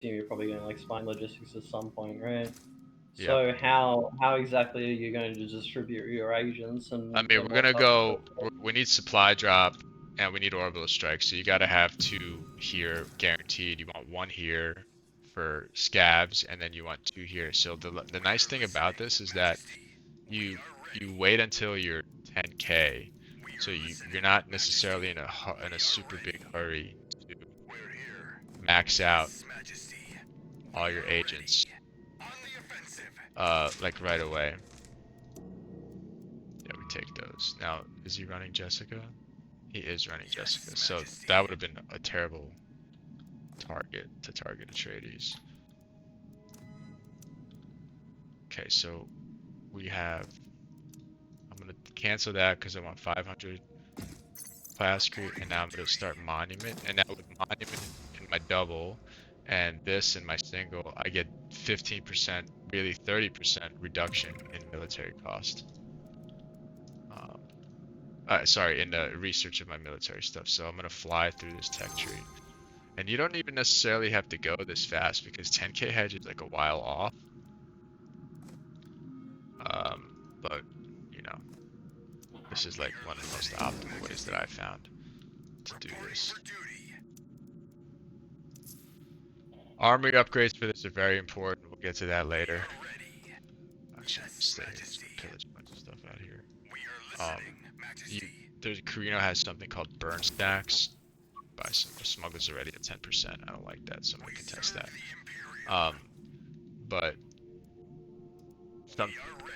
you're probably going to like spine logistics at some point, right? Yep. So how exactly are you going to distribute your agents I mean, and we're what gonna type go. of We need supply drop, and we need orbital strike. So you gotta have two here guaranteed. You want one here for scavs, and then you want two here. So the nice thing about this is that you wait until you're 10K, so you're not necessarily in a super big hurry to max out all your agents like right away. Yeah, we take those. Now, is he running Jessica? He is running Jessica, so that would have been a terrible target to target Atreides. Okay, so we have. I'm gonna cancel that because I want 500 class creep, and now I'm gonna start monument. And now with monument in my double, and this in my single, I get 15%, really 30% reduction in military cost. Um, sorry, in the research of my military stuff. So I'm gonna fly through this tech tree. And you don't even necessarily have to go this fast because 10K hedge is like a while off. But you know, this is like one of the most optimal ways that I found to do this. Armory upgrades for this are very important. We'll get to that later. Actually, I'm gonna stay here. Just gonna pillage a bunch of stuff out here. Um, you, Corrino has something called burn stacks. Buy some smugglers already at 10%. I don't like that, so I'm gonna contest that. Um, but some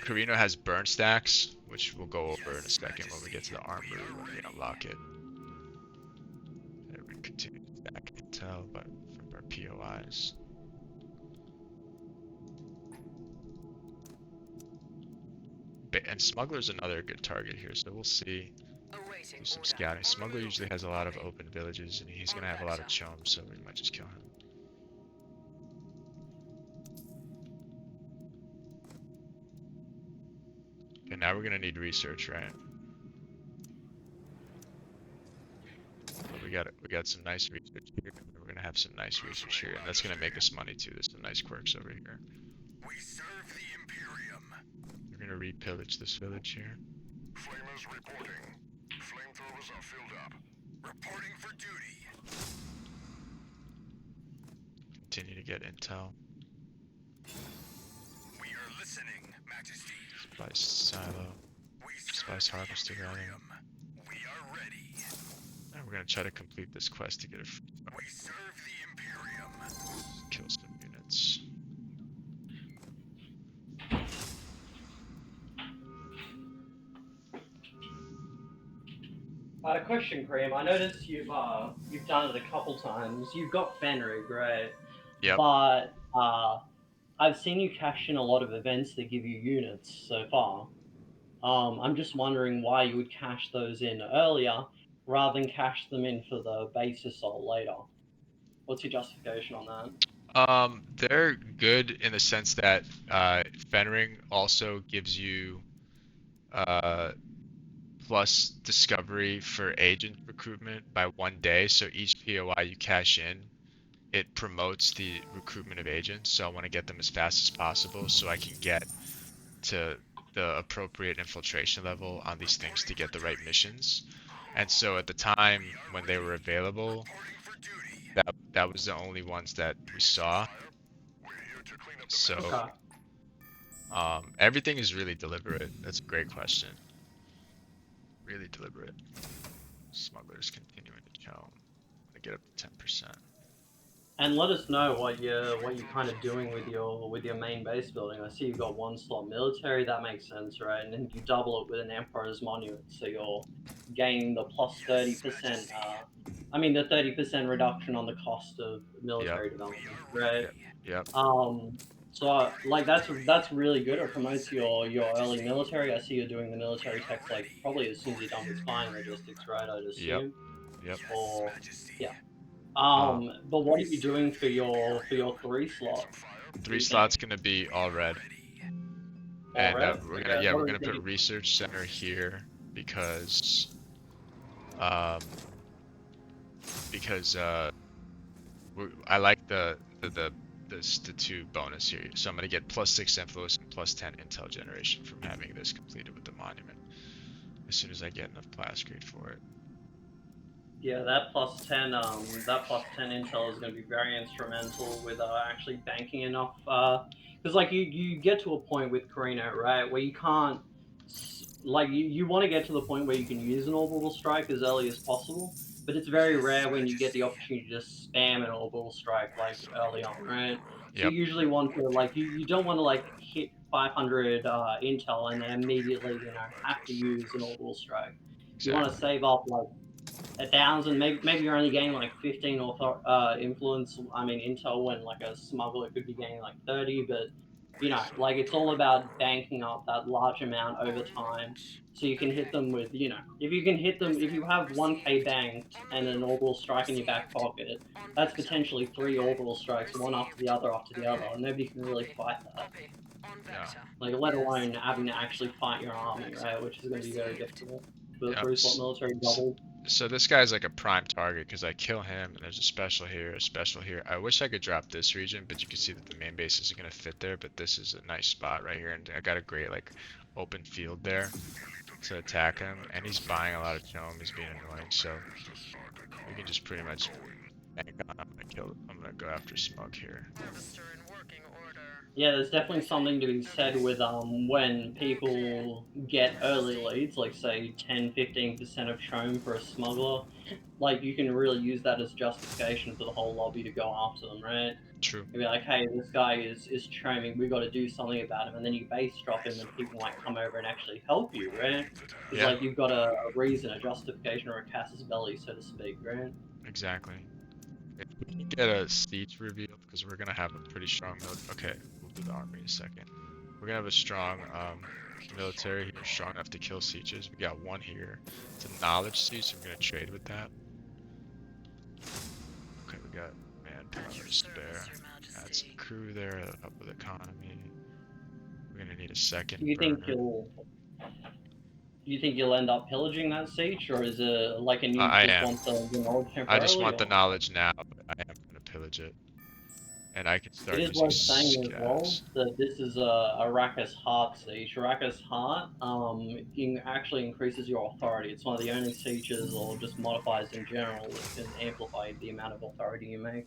Corrino has burn stacks, which we'll go over in a second when we get to the armory when we unlock it. And we continue to stack intel, but from our POIs. And Smuggler's another good target here, so we'll see. Do some scouting. Smuggler usually has a lot of open villages, and he's gonna have a lot of chomes, so we might just kill him. Okay, now we're gonna need research, right? But we got some nice research here. We're gonna have some nice research here, and that's gonna make us money too. There's some nice quirks over here. We serve the Imperium. We're gonna re-pillage this village here. Flamers reporting. Flamethrowers are filled up. Reporting for duty. Continue to get intel. We are listening, Majesty. Spice silo. Spice harvester rather. We are ready. And we're gonna try to complete this quest to get a free start. We serve the Imperium. Kill some units. I had a question, Cream. I noticed you've done it a couple times. You've got Fenrig, right? Yep. But I've seen you cash in a lot of events that give you units so far. I'm just wondering why you would cash those in earlier rather than cash them in for the base assault later. What's your justification on that? They're good in the sense that Fenring also gives you plus discovery for agent recruitment by 1 day. So each POI you cash in, it promotes the recruitment of agents. So I want to get them as fast as possible so I can get to the appropriate infiltration level on these things to get the right missions. And so at the time when they were available, that was the only ones that we saw. So Okay. everything is really deliberate. That's a great question. Really deliberate. Smugglers continuing to challenge. I'm gonna get up to 10%. And let us know what you're kind of doing with your main base building. I see you've got one slot military. That makes sense, right? And then you double it with an Emperor's Monument, so you're gaining the plus 30%. The 30% reduction on the cost of Yep. military development, right? Yep. Yep. So like that's really good. It promotes your early military. I see you're doing the military techs like probably as soon as you're done with spying logistics, right? I'd Yep. assume. Yep. Or yeah. Um, But what are you doing for your three slot? Do three you think? slots gonna be all red. All And red? Okay. yeah, What we're are we gonna put thinking? research center here because um I like the two bonus here. So I'm gonna get +6 influence and +10 intel generation from having this completed with the monument. As soon as I get enough plascrete for it. Yeah, that +10 intel is going to be very instrumental with actually banking enough. Because like you get to a point with Corrino, right, where you can't, like you want to get to the point where you can use an orbital strike as early as possible, but it's very rare when you get the opportunity to just spam an orbital strike like early on, right? So Yep, you usually want to like you don't want to like hit 500 intel and then immediately have to use an orbital strike. You want to exactly. save up like 1,000. Maybe you're only gaining like 15 influence. I mean, intel when like a smuggler could be gaining like 30. But like it's all about banking up that large amount over time, so you can hit them with if you can hit them if you have 1K banked and an orbital strike in your back pocket, that's potentially three orbital strikes, one after the other. Nobody can really fight that. No. Like let alone having to actually fight your army, right? Which is going to be very difficult with a Yep. three slot military s- double. So this guy's like a prime target because I kill him and there's a special here, a special here. I wish I could drop this region, but you can see that the main base isn't gonna fit there, but this is a nice spot right here and I got a great like open field there to attack him and he's buying a lot of chome, he's being annoying, so we can just pretty much bank on. I'm gonna go after Smug here. Yeah, there's definitely something to be said with when people get early leads, like say 10-15% of chome for a smuggler, like you can really use that as justification for the whole lobby to go after them, right? True. You'd be like, hey, this guy is choming, we got to do something about him, and then you base drop him, and people might come over and actually help you, right? Because Yeah, like you've got a reason, a justification, or a casus belli, so to speak, right? exactly. If we can get a siege revealed, because we're gonna have a pretty strong okay, we'll do the army in a second. We're gonna have a strong military here, strong enough to kill sieges. We got one here. It's a knowledge siege, so I'm gonna trade with that. Okay, we got manpower to spare. Add some crew there, that'll help with economy. We're gonna need a Do second you think burner. you'll do you think you'll end up pillaging that siege, or is it like and you I just am. want the knowledge I just temporarily, want the or? knowledge now, but I am gonna pillage it. And I can It start is using worth saying as well scavs. that this is a Arrakis Heart siege. Arrakis Heart actually increases your authority. It's one of the only sieges or just modifiers in general that can amplify the amount of authority you make.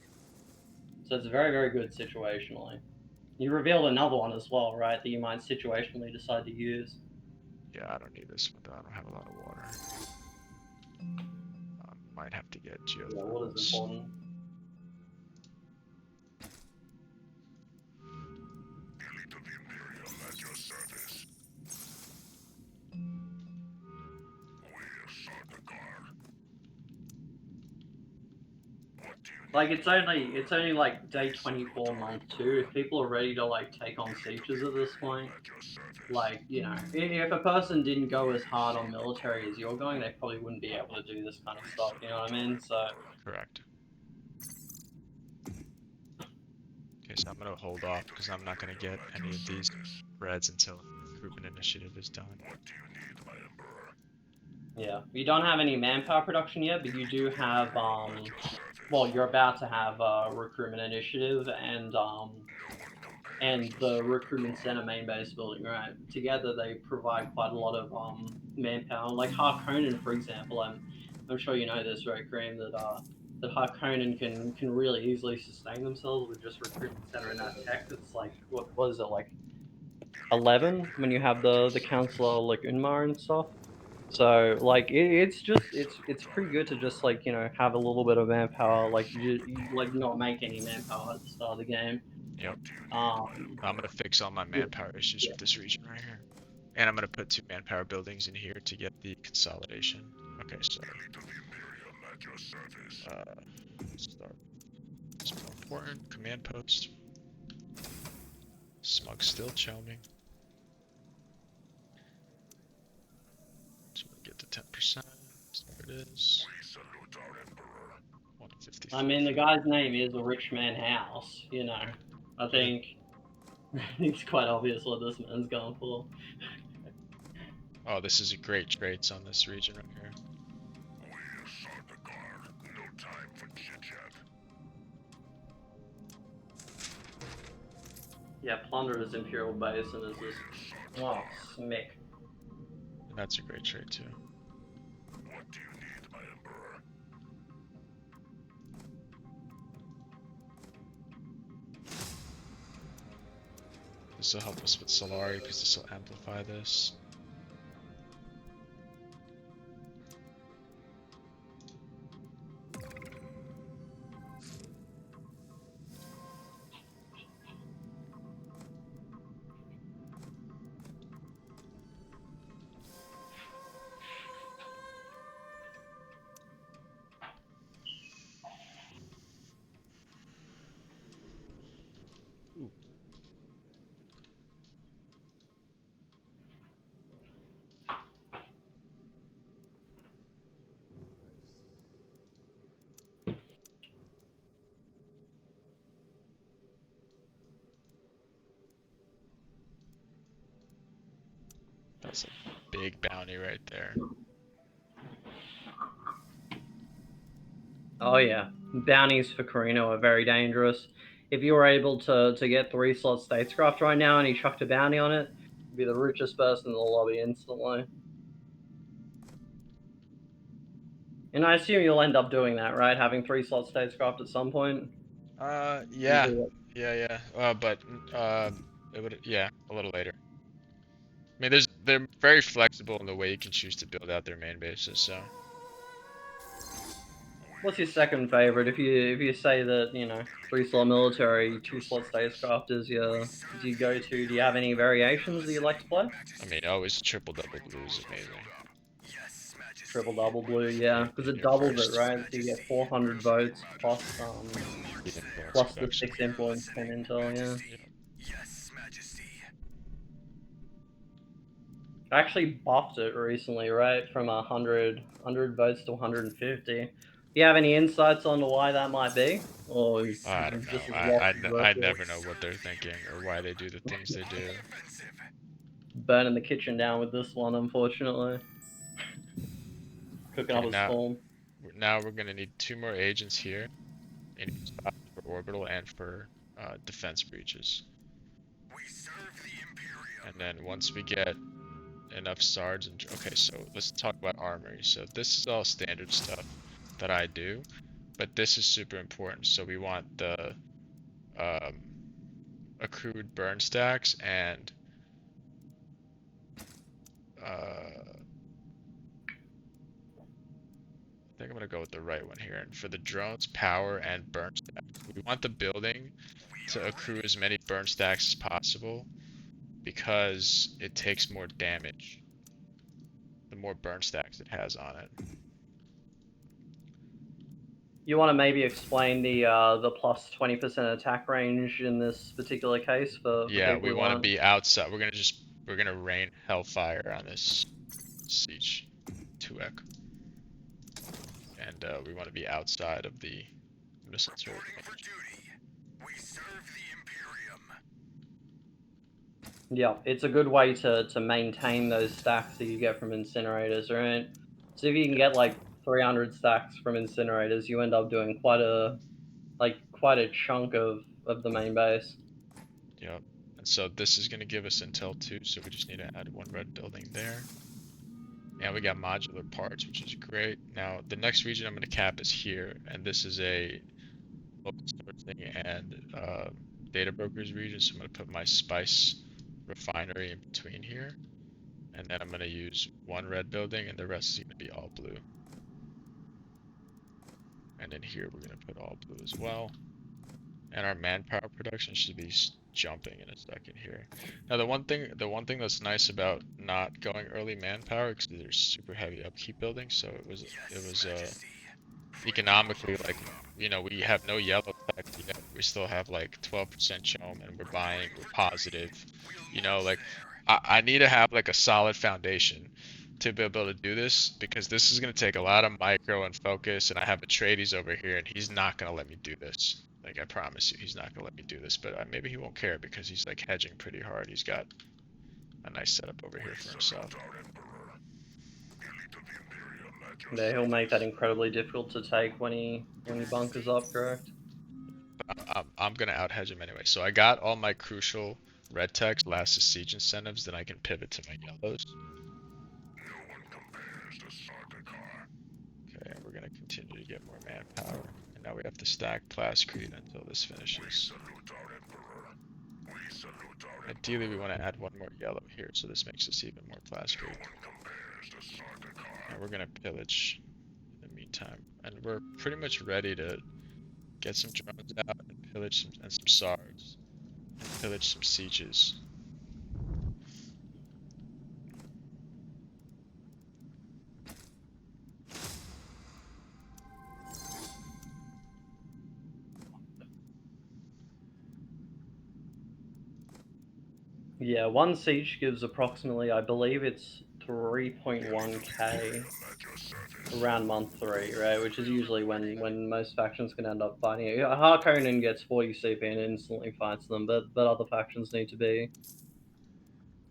So it's very, very good situationally. You revealed another one as well, right, that you might situationally decide to use. Yeah, I don't need this one though. I don't have a lot of water. Might have to get Yeah, what is geothermals. important? Elite of the Imperium at your service. We're Sardaukar. What do you need? Like it's only like day 24 month 2. If people are ready to like take on sieges at this point, At your service. like if a person didn't go as hard on military as you're going, they probably wouldn't be able to do this kind of stuff, you know what I mean? So Correct. Okay, so I'm gonna hold off because I'm not gonna get any of these reds until recruitment initiative is done. What do you need, my Emperor? yeah, you don't have any manpower production yet, but you do have well, you're about to have recruitment initiative and the recruitment center main base building, right? Together they provide quite a lot of manpower. Like Harkonnen, for example, I'm sure you know this, right, Kareem, that Harkonnen can really easily sustain themselves with just recruitment center and that tech. It's like what was it like 11 when you have the counselor like Unmar and stuff. So like it's just it's pretty good to just like have a little bit of manpower, like you like not make any manpower at the start of the game. Yep. Um, I'm gonna fix all my manpower issues yeah. with this region right here. And I'm gonna put 2 manpower buildings in here to get the consolidation. Okay, so Elite of the Imperium at your service. start. It's more important. Command post. Smug still chombing. So we get to 10%. There it is. We salute our Emperor. 154. I mean, the guy's name is a rich man house. I Yeah. think it's quite obvious what this man's going for. Oh, this is a great traits on this region right here. We're Sardaukar. No time for chit-chat. Yeah, plunder his Imperial base and is just, oh, smick. And that's a great trade too. What do you need, my Emperor? This will help us with Solari because this will amplify this. Ooh. That's a big bounty right there. Oh yeah, bounties for Corrino are very dangerous. If you were able to get 3-slot statescraft right now and he chucked a bounty on it, you'd be the richest person in the lobby instantly. And I assume you'll end up doing that, right? Having 3-slot statescraft at some point. Yeah, Usually, yeah. But it would, yeah, a little later. I mean, they're very flexible in the way you can choose to build out their main bases. So what's your second favorite? If you say that 3-slot military, 2-slot statescraft is your go-to, do you have any variations that you like to play? I mean, always triple double blue is amazing. Triple double blue, yeah, because In it your doubles it, first, right? So you get 400 votes the influence plus the production. 6 influence 10 intel, yeah. Yep. Yes, Majesty. I actually buffed it recently, right? From 100 votes to 150. Do you have any insights on why that might be? Or is I don't know. just as lost as I virtual? never know what they're thinking or why they do the things they do. Burning the kitchen down with this one, unfortunately. Cooking up Okay, a storm. now we're gonna need 2 more agents here in each spot for orbital and for defense breaches. We serve the Imperium. And then once we get enough sards and okay, so let's talk about armory. So this is all standard stuff that I do, but this is super important. So we want the um, accrued burn stacks and I think I'm gonna go with the right one here. And for the drones, power and burn stacks, we want the building to accrue as many burn stacks as possible because it takes more damage the more burn stacks it has on it. You want to maybe explain the plus 20% attack range in this particular case for Yeah, people we who want to aren't. be outside. We're gonna rain hellfire on this siege 2ek. And we want to be outside of the missile turret Reporting for range. duty. We serve the Imperium. Yeah, it's a good way to maintain those stacks that you get from incinerators, right? So if you can Yeah, get like 300 stacks from incinerators, you end up doing quite a chunk of the main base. yep. And so this is gonna give us intel too, so we just need to add 1 red building there. And we got modular parts, which is great. Now the next region I'm gonna cap is here, and this is a local sourcing and data brokers region. So I'm gonna put my spice refinery in between here. And then I'm gonna use 1 red building and the rest is gonna be all blue. And in here we're gonna put all blue as well. And our manpower production should be jumping in a second here. Now the one thing that's nice about not going early manpower, because there's super heavy upkeep buildings, so it was economically like, you know, we have no yellow tech yet. We still have like 12% chome and we're positive. You know, like I need to have like a solid foundation to be able to do this because this is gonna take a lot of micro and focus, and I have a tradies over here and he's not gonna let me do this. Like I promise you, he's not gonna let me do this, but maybe he won't care because he's like hedging pretty hard. He's got a nice setup over here for himself. Our Emperor. Elite of the Imperium, Majesty. Yeah, he'll make that incredibly difficult to take when he bunkers up, correct? I'm gonna out hedge him anyway. So I got all my crucial red techs, last to siege incentives, then I can pivot to my yellows. No one compares to Sardaukar. Okay, and we're gonna continue to get more manpower. And now we have to stack Plascrete until this finishes. Salute our Emperor. We salute our Ideally, we want to add one more yellow here, so this makes us even more No Plascrete. one compares to Sardaukar. And we're gonna pillage in the meantime. And we're pretty much ready to get some drones out and pillage some sards. And pillage some sieges. Yeah, one siege gives approximately, I believe it's 3.1k At your service. around month 3, right? Which is usually when most factions can end up fighting it. Harkonnen gets 40 CP and instantly fights them, but other factions need to be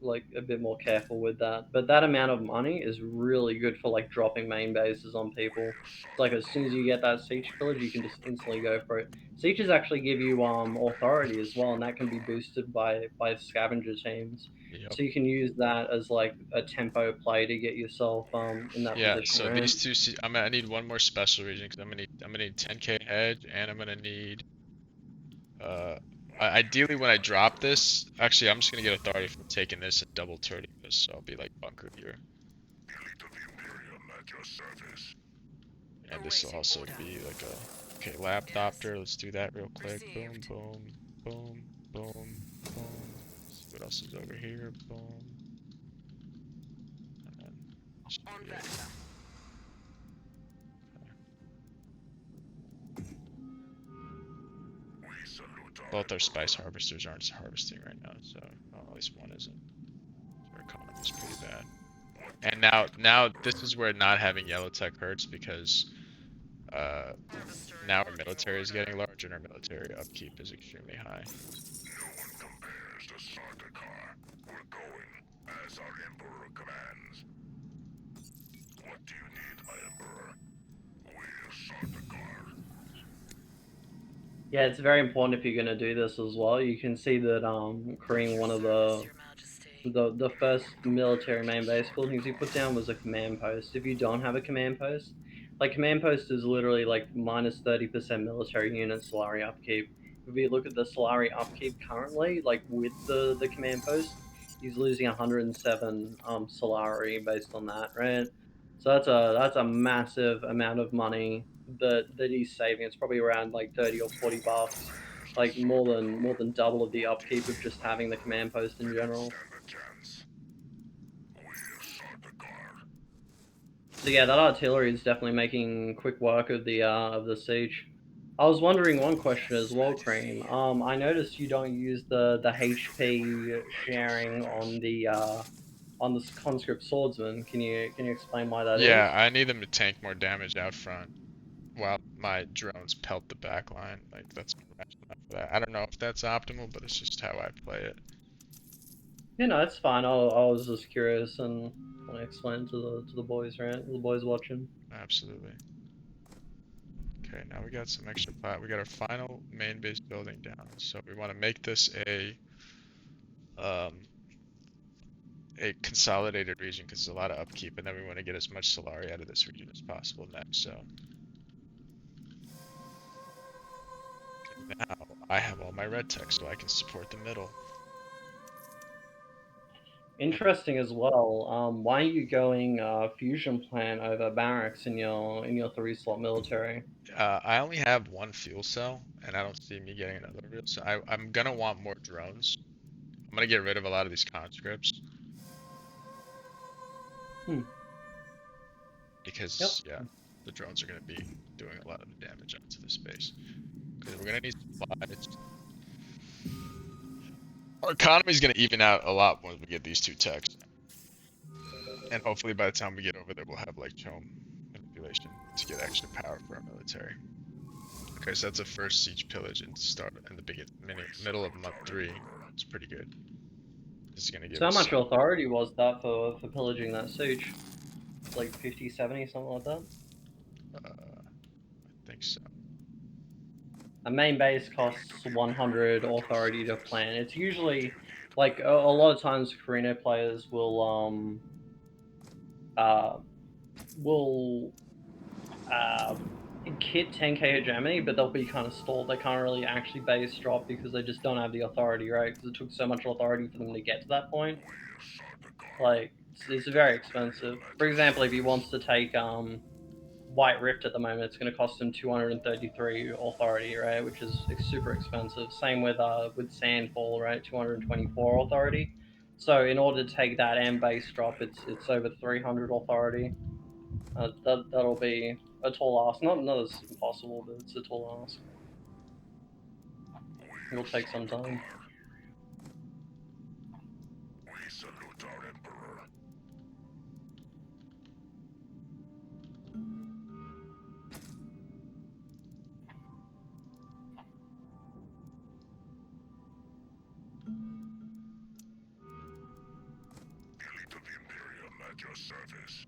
like a bit more careful with that. But that amount of money is really good for like dropping main bases on people. It's like as soon as you get that siege pillage, you can just instantly go for it. Sieges actually give you authority as well, and that can be boosted by scavenger teams. Yep. So you can use that as like a tempo play to get yourself in that Yeah, position, so right? these two, I need one more special region because I'm gonna need 10k hedge, and I'm gonna need ideally when I drop this, actually I'm just gonna get authority from taking this and double turning this, so I'll be like bunker here. Elite of the Imperium at your service. And this will also be like a, okay, lapdopter, let's do that real quick. Boom, boom, boom, boom, boom. See what else is over here, boom. And then that should be it. We salute our Both our spice harvesters aren't harvesting right now, so well, at least one isn't. So our economy's pretty bad. And now this is where not having yellow tech hurts because now our military is getting larger and our military upkeep is extremely high. No one compares to Sardaukar. We're going as our Emperor commands. What do you need, my Emperor? We're Sardaukar. Yeah, it's very important if you're gonna do this as well. You can see that Corrino, one of the first military main base buildings he put down was a command post. If you don't have a command post, like command post is literally like minus 30% military unit Solari upkeep. If you look at the Solari upkeep currently, like with the command post, he's losing 107 Solari based on that, right? So that's a massive amount of money that he's saving. It's probably around like 30 or 40 bucks, like more than double of the upkeep of just having the command post in general. Stand a chance. We're Sardaukar. So yeah, that artillery is definitely making quick work of the siege. I was wondering one question as well, Cream. I noticed you don't use the HP sharing on the conscript swordsman. Can you explain why that Yeah, is? I need them to tank more damage out front while my drones pelt the back line. Like that's my rationale for that. I don't know if that's optimal, but it's just how I play it. Yeah, no, it's fine. I was just curious and want to explain to the boys, right? The boys watching. Absolutely. Okay, now we got some extra plat. We got our final main base building down. So we want to make this um, a consolidated region because there's a lot of upkeep, and then we want to get as much Solari out of this region as possible next. So now I have all my red tech, so I can support the middle. Interesting as well. Why are you going fusion plant over barracks in your 3 slot military? I only have one fuel cell, and I don't see me getting another real. So I'm gonna want more drones. I'm gonna get rid of a lot of these conscripts Hmm. Yep. because yeah, the drones are gonna be doing a lot of the damage onto the space. Because we're gonna need supplies. Our economy's gonna even out a lot once we get these two techs. And hopefully by the time we get over there, we'll have like chome manipulation to get extra power for our military. Okay, so that's a first siege pillage and start in the middle of month 3. It's pretty good. This is gonna give So how us much some. authority was that for pillaging that siege? Like 50, 70, something like that? I think so. A main base costs 100 authority to plan. It's usually like a lot of times Corrino players uh, will hit 10k hegemony, but they'll be kind of stalled. They can't really actually base drop because they just don't have the authority, right? Because it took so much authority for them to get to that point. Like it's very expensive. For example, if he wants to take White Rift at the moment, it's going to cost him 233 authority, right? Which is super expensive. Same with Sandfall, right? 224 authority. So in order to take that and base drop, it's over 300 authority. That'll be a tall ask. Not as impossible, but it's a tall ask. It'll take some time. We salute our Emperor. Elite of the Imperium at your service.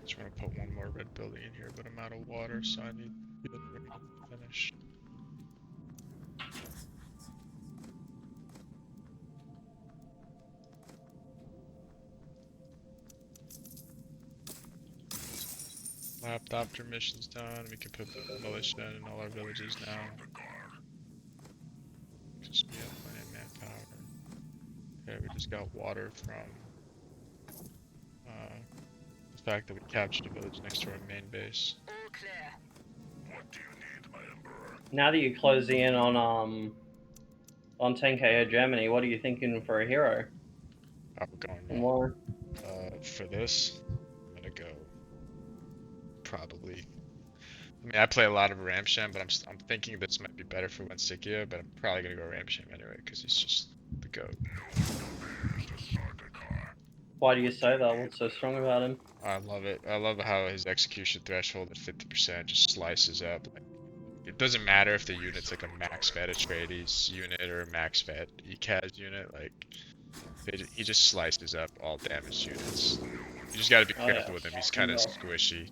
Just want to put one more red building in here, but I'm out of water, so I need to finish. Laptop mission's done. We can put militia in all our villages now. Just we have plenty of manpower. Okay, we just got water from the fact that we captured a village next to our main base. All clear. What do you need, my Emperor? Now that you're closing in on 10k hegemony, what are you thinking for a hero? We're going And why? for this, I'm gonna go probably. I mean, I play a lot of Ramsham, but I'm thinking this might be better for Wensikia, but I'm probably gonna go Ramsham anyway because he's just the goat. Why do you say that? What's so strong about him? I love it. I love how his execution threshold at 50% just slices up. Like, it doesn't matter if the unit's like a max vet Atreides unit or a max vet ECAS unit. Like, he just slices up all damaged units. You just gotta be careful with him. He's kind of squishy.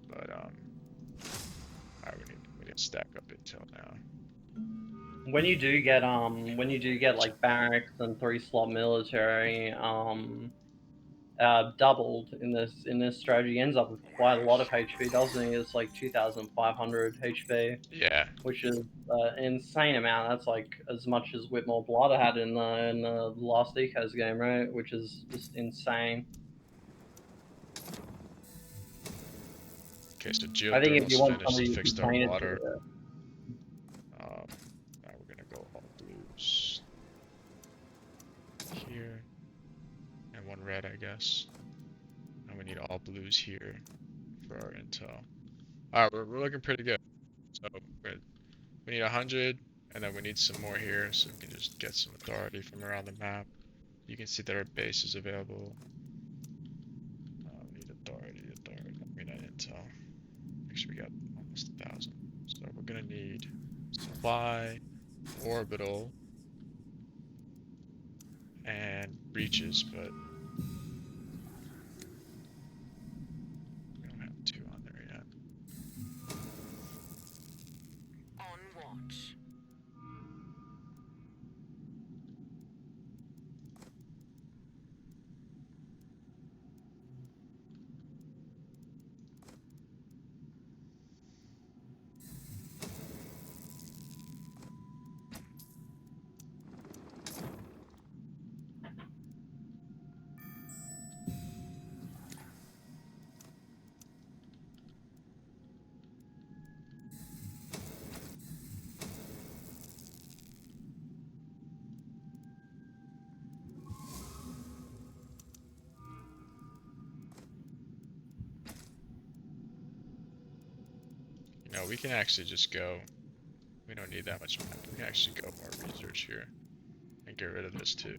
But alright, we need to stack up intel now. When you do get like barracks and 3-slot military doubled in this strategy, ends up with quite a lot of HP, doesn't he? It's like 2,500 HP. Yeah. Which is an insane amount. That's like as much as Whitmore Blood had in the last Ecos game, right? Which is just insane. Okay, so I think if you geothermal's want finished somebody and to fixed our train it water. to, Now we're gonna go all blues here, and one red, I guess. And we need all blues here for our intel. Alright, we're looking pretty good. So we need 100, and then we need some more here, so we can just get some authority from around the map. You can see that our base is available. We need authority. We need intel. Make sure we got almost 1,000. So we're gonna need supply, orbital, and breaches, but we don't have 2 on there yet. On watch. You know, we can actually just go. We don't need that much map. We can actually go more research here and get rid of this too.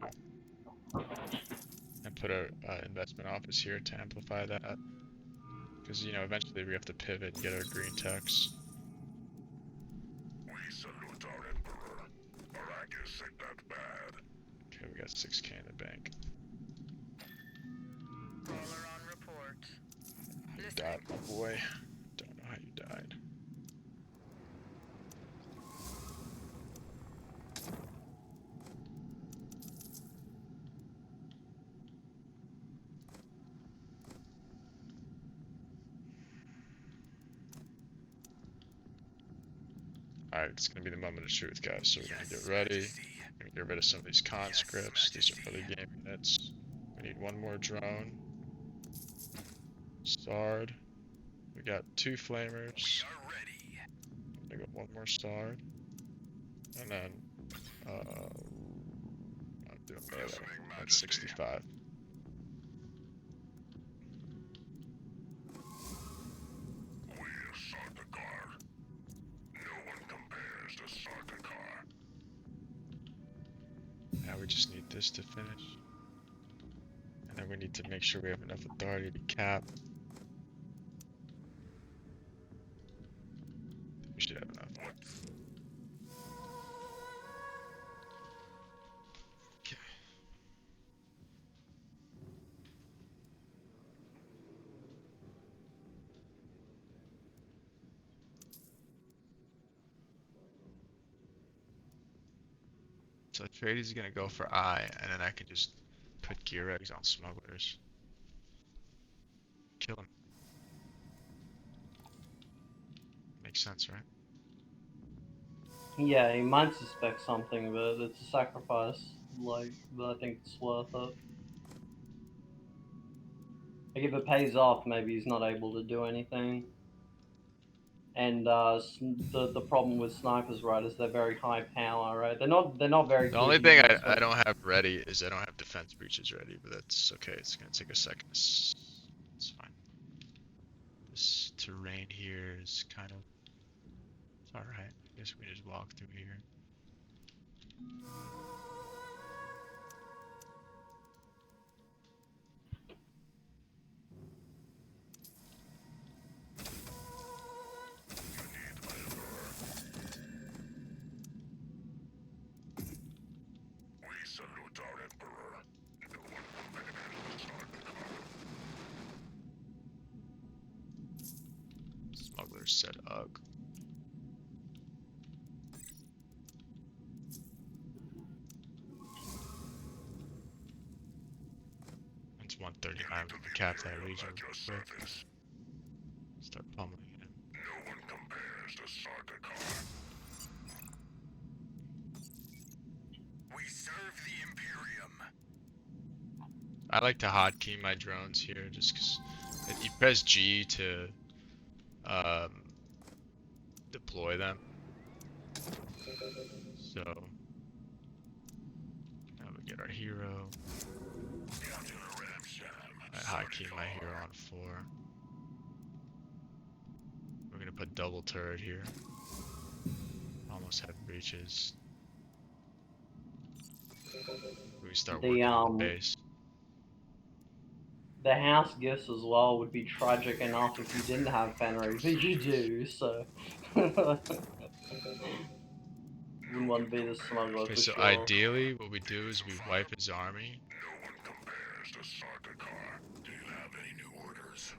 And put our investment office here to amplify that. Because, you know, eventually we have to pivot and get our green techs. We salute our Emperor. Arrakis ain't that bad. Okay, we got 6k in the bank. Caller on report. You Listen. died, my boy. Don't know how you died. Alright, it's gonna be the moment of truth, guys. So we're gonna get ready. We're gonna get rid of some of these conscripts. These are early game units. We need one more drone. Sard. We got 2 flamers. I got one more Sard. And then, I'm doing melee. That's 65. We're Sardaukar. No one compares to Sardaukar. Now we just need this to finish. And then we need to make sure we have enough authority to cap. We should have enough. Okay. So Atreides is gonna go for I, and then I can just put gear eggs on smugglers. Kill him. Makes sense, right? Yeah, he might suspect something, but it's a sacrifice. Like, but I think it's worth it. Like, if it pays off, maybe he's not able to do anything. And the problem with snipers, right, is they're very high power, right? They're not very The good only thing units, I but don't have ready is I don't have defense breaches ready, but that's okay. It's gonna take a second. It's fine. This terrain here is kind of, it's alright. I guess we just walk through here. We salute our Emperor. No one compares to Sardaukar. Smugglers said ugh. It's 139. We can cap that region real quick. Start pummeling it. No one compares to Sardaukar. We serve the Imperium. I like to hotkey my drones here just because you press G to deploy them. So now we get our hero. I hotkey my hero on 4. We're gonna put double turret here. Almost have breaches. We can start working on the base. the house gifts as well would be tragic enough if you didn't have Fenrir, but you do, so wouldn't want to be the smuggler Okay, for so sure. ideally what we do is we wipe his army. No one compares to Sardaukar. Do you have any new orders?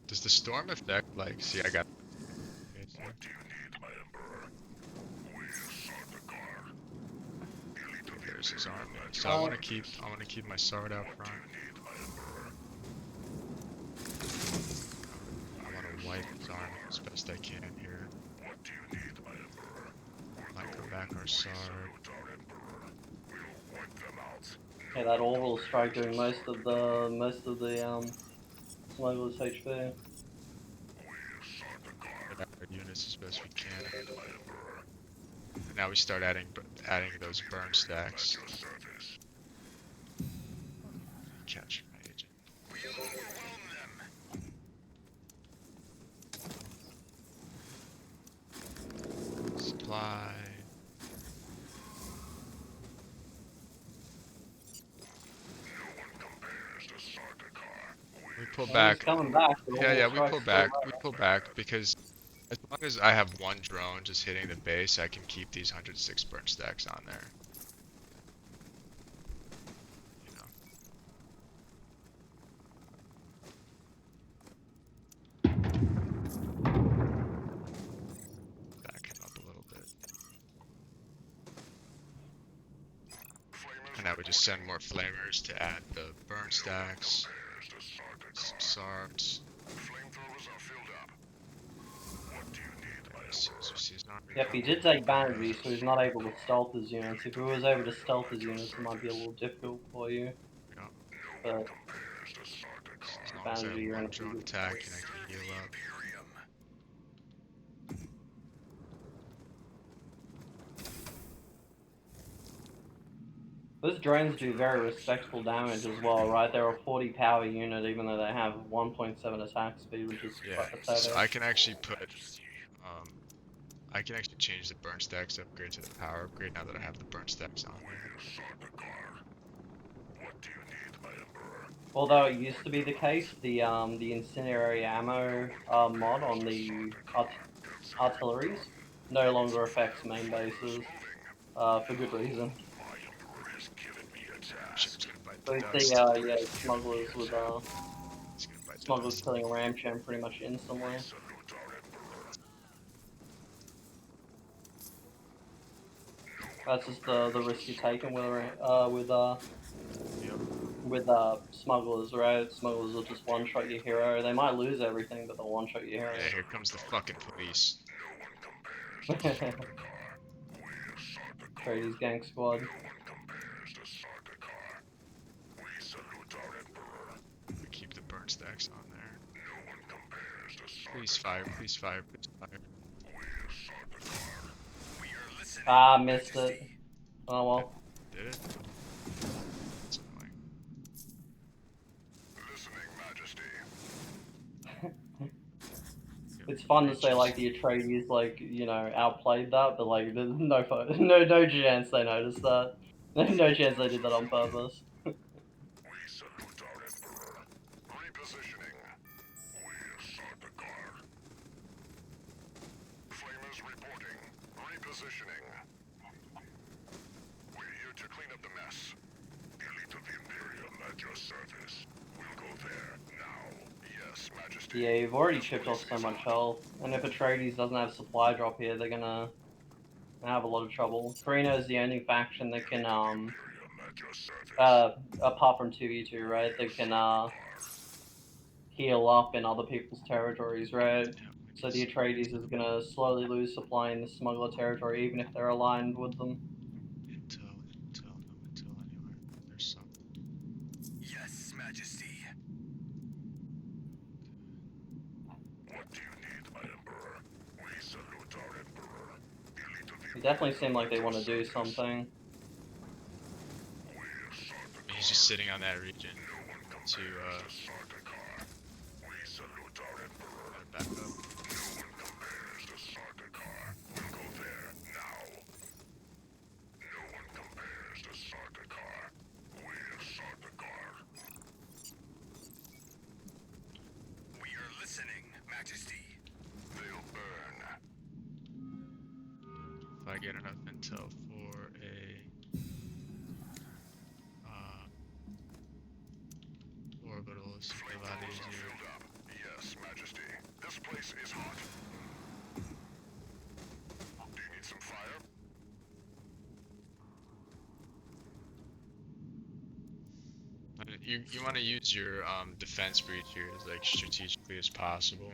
Does the storm affect, like, see I got... Okay, so What do you need, my Emperor? We're Sardaukar. Elite of the there's his Imperium army. at So your I wanna service. keep my sword out What do front. you need, my Emperor? I wanna wipe his army as best I can here. What do you need, my Emperor? We're Might go going. back our We sword. salute our Emperor. We'll wipe them out. Okay, that orbital strike doing most of the smuggler's HP. We're Sardaukar. Get out our units as best we can. Need my Emperor. And now we start adding those burn stacks. At your service. Capture my agent. We'll overwhelm them. Supply. No one compares to Sardaukar. We pull Well, he's back. coming back. With Yeah, all yeah, the we strikes pull still back. We pull back because as long as I have one drone just hitting the base, I can keep these 106 burn stacks on there. You know. Back him up a little bit. And now we just send more flamers to add the burn stacks. Some SARTs. Flamethrowers are filled up. What do you need, As soon as we see his army Yep, he coming, did take Banshee, so he's not able to stealth his units. If he was able to stealth his units, it might be a little difficult for you. yeah. But As long as I Banshee, have you're in one a drone pretty attack and I can heal up. Those drones do very respectable damage as well, right? They're a 40 power unit, even though they have 1.7 attack speed, which is Yeah, quite so pathetic. I can actually put, I can actually change the burn stacks upgrade to the power upgrade now that I have the burn stacks on there. What do you need, my Emperor? Although it used to be the case, the incendiary ammo mod on the artilleries no longer affects main bases for good reason. My Emperor has given me a Ship's task. gonna bite So the it's dust. the smugglers with It's gonna bite the smugglers dust. killing a ramsham pretty much instantly. Salute our Emperor. That's just the risk you're taking Yep. with smugglers, right? Smugglers will just one shot your hero. They might lose everything, but they'll one shot your hero. Yeah, here comes the fucking police. No one compares to Sardaukar. We're Sardaukar. Tradies gang squad. No one compares to Sardaukar. We salute our Emperor. We keep the burn stacks on there. No one compares to Sardaukar. Please fire, please fire, please fire. We're Sardaukar. We are listening. Ah, missed it. Oh well. Did it? That's annoying. Listening, Majesty. It's fun to say like the Atreides like outplayed that, but like there's no chance they noticed that. No chance they did that on purpose. We salute our Emperor. Repositioning. We're Sardaukar. Flamers reporting. Repositioning. We're here to clean up the mess. Elite of the Imperium at your service. We'll go there now. Yes, Majesty. Yeah, you've already chipped off so much health, and if Atreides doesn't have supply drop here, they're gonna have a lot of trouble. Corrino is the only faction that can Imperium at your service. apart from 2v2, right? They can heal up in other people's territories, right? So the Atreides is gonna slowly lose supply in the smuggler territory, even if they're aligned with them. Intel, no intel anywhere. There's some. Yes, Majesty. What do you need, my Emperor? We salute our Emperor. Elite of the It definitely seem like they want to do something. We're Sardaukar. He's just sitting on that region No one compares to Sardaukar. We salute our Emperor. back up. No one compares to Sardaukar. We'll go there now. No one compares to Sardaukar. We're Sardaukar. We are listening, Majesty. They'll burn. If I get enough intel for a orbital, it's gonna be a lot Flamethrowers are easier. filled up. Yes, Majesty. This place is hot. Do you need some fire? You want to use your defense breach here as like strategically as possible,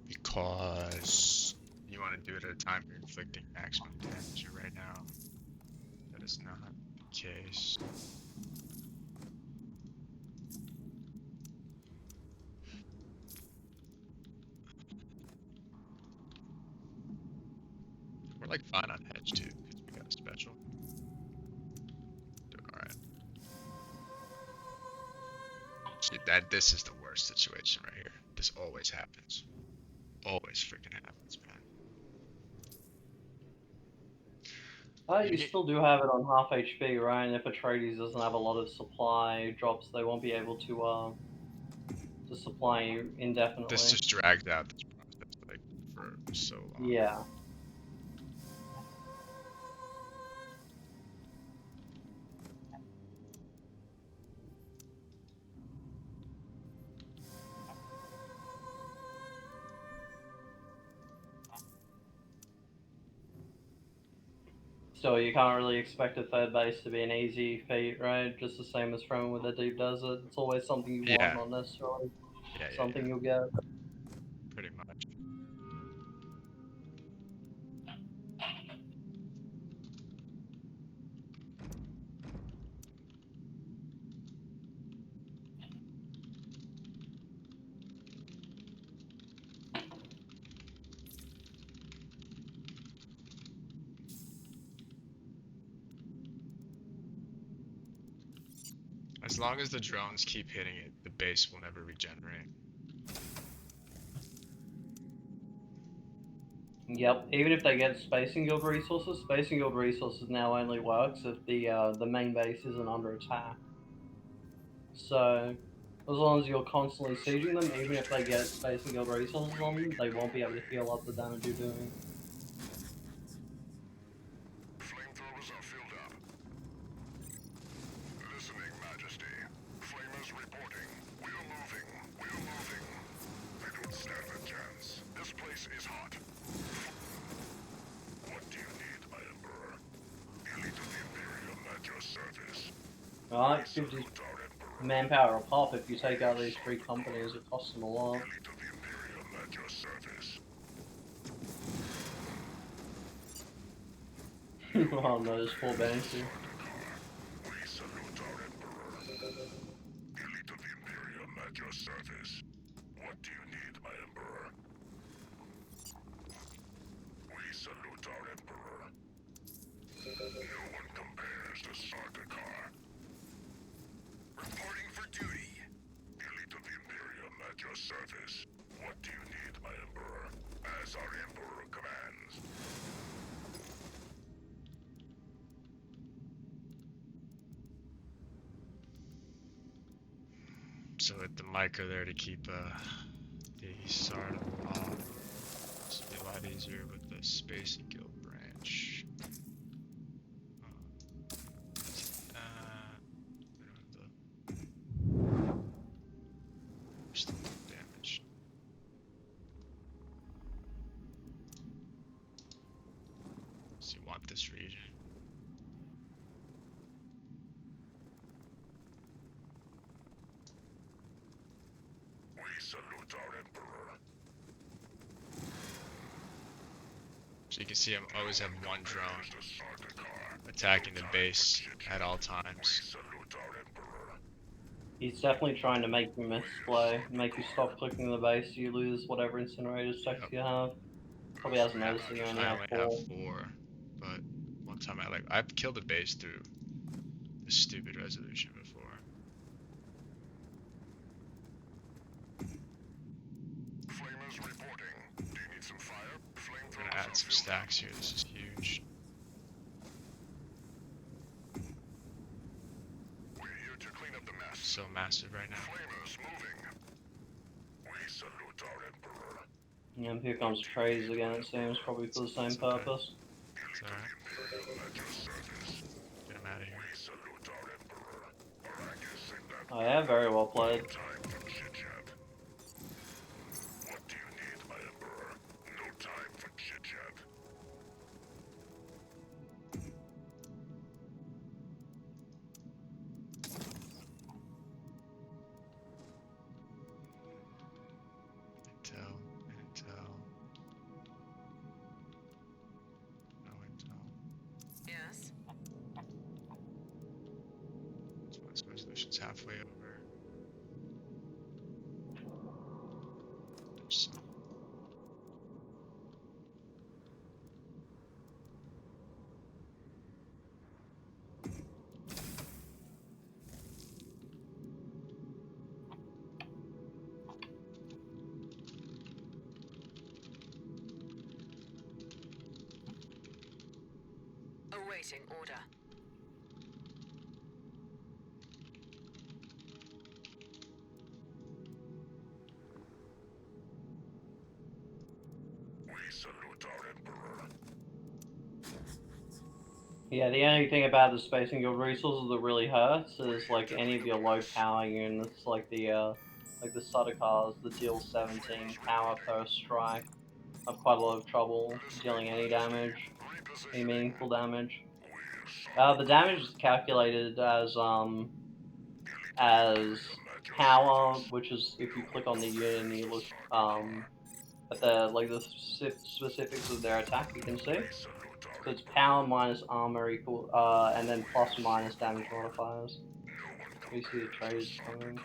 because you want to do it at a time you're inflicting maximum damage. And right now, that is not the case. We're like fine on hedge too, because we got a special. Doing alright. This is the worst situation right here. This always happens. Always freaking happens, man. You need, still do have it on half HP, right? And if Atreides doesn't have a lot of supply drops, they won't be able to supply you this indefinitely. just dragged out this process like for so long. Yeah. Still, you can't really expect a third base to be an easy feat, right? Just the same as throwing with the deep desert. It's always something you want, Yeah, not necessarily yeah, something you'll get. pretty much. As long as the drones keep hitting it, the base will never regenerate. Yep. Even if they get Spacing Guild resources, Spacing Guild resources now only works if the main base isn't under attack. So as long as you're constantly sieging them, even if they get Spacing Guild resources on them, they won't be able to heal up the damage you're doing. Flamethrowers are filled up. Listening, Majesty. Flamers reporting. We're moving. We're moving. They don't stand a chance. This place is hot. What do you need, my Emperor? Elite of the Imperium at your service. Right? 50 Salute our Emperor. manpower a pop if you take out these three companies, it costs them a lot. Elite of the Imperium at your service. Oh no, there's 4 Banshee. We salute our Emperor. Elite of the Imperium at your service. What do you need, my Emperor? We salute our Emperor. No one compares to Sardaukar. Reporting for duty. Elite of the Imperium at your service. What do you need, my Emperor? As our Emperor commands. So with the micro there to keep the Sard off. This will be a lot easier with the Spacing Guild branch. Still damage. So you want this region. We salute our Emperor. So you can see I always have one drone To Sardaukar. attacking the base at all times. Salute our Emperor. He's definitely trying to make you misplay, make you stop clicking the base so you lose whatever incinerator stacks Yep. you have. Probably hasn't noticed that you only I have only 4. have 4, but one time I've killed a base through the stupid resolution before. Flamers reporting. Do you need some fire? I'm gonna add some stacks here. This is huge. We're here to clean up the mess. So massive right now. Flamers moving. We salute our Emperor. And here comes Trays again, it seems, probably for the same It's okay. purpose. It's alright. Imperium at your service. Get him out of here. We salute our Emperor. Arrakis in that Oh yeah, very well played. time for chit-chat. What do you need, my Emperor? No time for chit-chat. Intel. No intel. Yes. So this resolution's halfway over. There's some. Awaiting order. We salute our Emperor. Yeah, the only thing about the spacing your resources that really hurts is like any of your low power units, like the Sutter cars that deal 17 power per strike. Have quite a lot of trouble dealing any damage, any meaningful damage. The damage is calculated as power, which is if you click on the unit and you look at the specifics of their attack, you can see. So it's power minus armor equal, and then plus or minus damage modifiers. You see the trades coming. No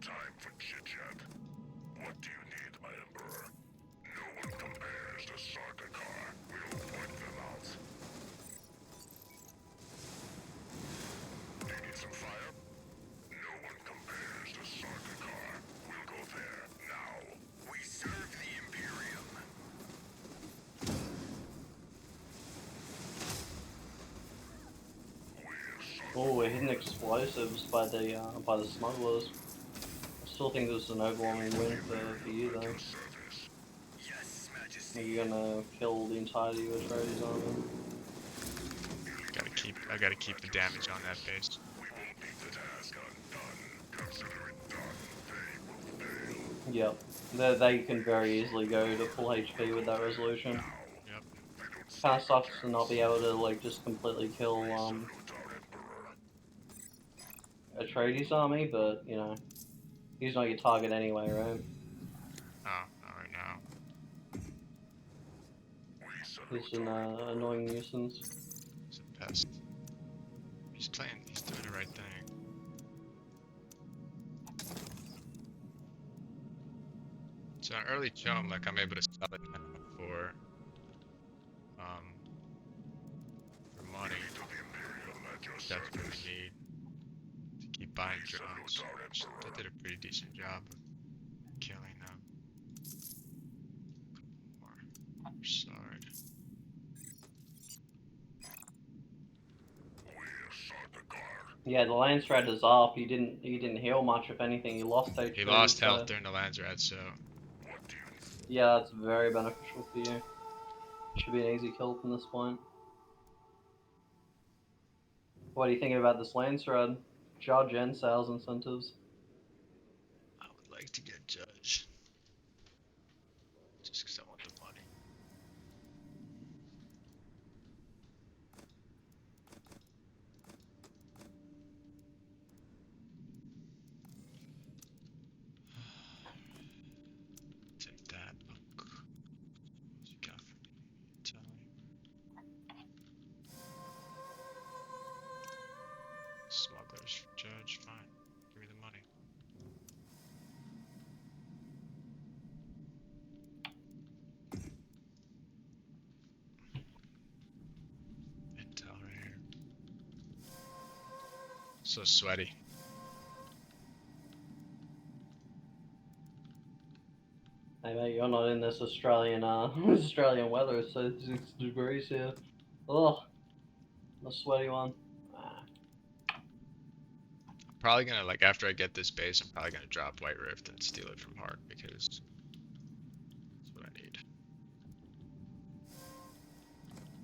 time for chit-chat. What do you need, my Emperor? No one compares to Sardaukar. We'll point them out. Do you need some fire? No one compares to Sardaukar. We'll go there now. We serve the Imperium. Oh, we're hitting explosives by the smugglers. I still think this is an overwhelming win for you though. Yes, Majesty. Are you gonna kill the entirety of Atreides' army? I gotta keep the damage on that base. We will leave the task undone. Consider it done. They will fail. Yep. They can very easily go to full HP with that resolution. Yep. Kinda sucks to not be able to like just completely kill Atreides' army, but you know, he's not your target anyway, right? Oh, not right now. He's an annoying nuisance. He's a pest. He's doing the right thing. So an early chum, like I'm able to sell it now for money. Definitely need to keep buying drones. They did a pretty decent job of killing them. More. Sorry. Yeah, the Lance Rat is off. He didn't heal much, if anything. He lost HP. He lost so health during the Landsrat, so yeah, that's very beneficial for you. Should be an easy kill from this point. What are you thinking about this Lance Rat? Judge and sales incentives. I would like to get Judge. Just because I want the money. Take that book. What you got for me? Tell me. Smugglers for Judge, fine. Give me the money. Intel right here. So sweaty. Hey mate, you're not in this Australian Australian weather. It's 36 degrees here. Ugh, a sweaty one. Probably gonna, like, after I get this base, I'm probably gonna drop White Rift and steal it from Hart because that's what I need.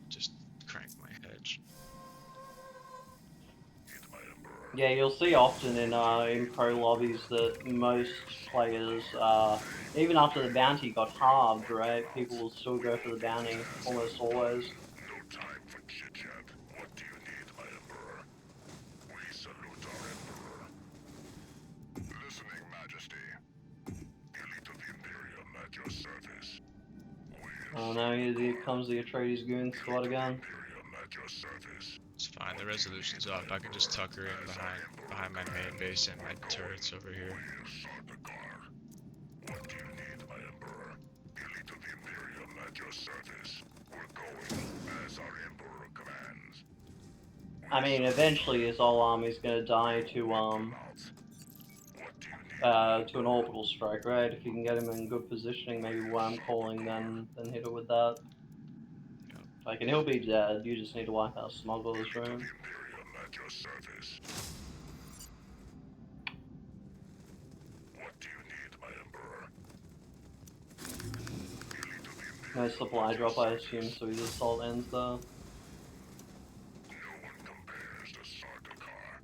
Just crank my hedge. Yeah, you'll see often in pro lobbies that most players, even after the bounty got halved, right, people will still go for the bounty, almost always. No time for chit-chat. What do you need, my Emperor? We salute our Emperor. Listening, Majesty. Elite of the Imperium at your service. Oh no, here comes the Atreides goon squad again. Imperium at your service. It's fine, the resolution's up. I can just tuck her in behind my main base and my turrets over here. What do you need, my Emperor? Elite of the Imperium at your service. We're going as our Emperor commands. I mean, eventually his whole army's gonna die to an orbital strike, right? If you can get him in good positioning, maybe worm calling, then hit it with that. Like, and he'll be dead. You just need to wipe out Smuggler's To the room. Imperium at your service. What do you need, my Emperor? Elite of the Imperium No supply at your drop, I service. assume, so his assault ends there. No one compares to Sardaukar.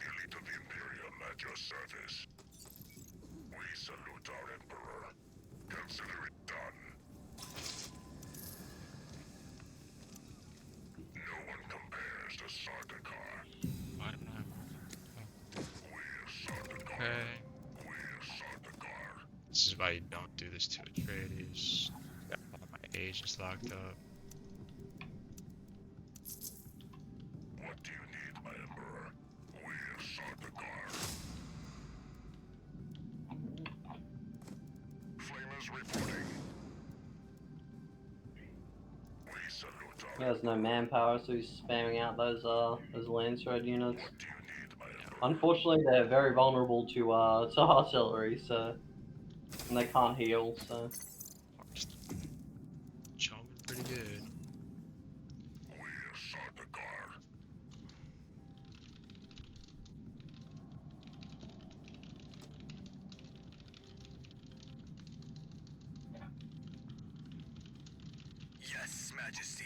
Elite of the Imperium at your service. We salute our Emperor. Consider it done. No one compares to Sardaukar. Why don't I? We're Sardaukar. Okay. We're Sardaukar. This is why you don't do this to Atreides. Got all my agents locked up. What do you need, my Emperor? We're Sardaukar. Flamers reporting. We salute our He has no manpower, so he's spamming out those Lance Red units. What do you need, my Emperor? Unfortunately, they're very vulnerable to artillery, so and they can't heal. So Just chomping pretty good. We're Sardaukar. Yes, Majesty.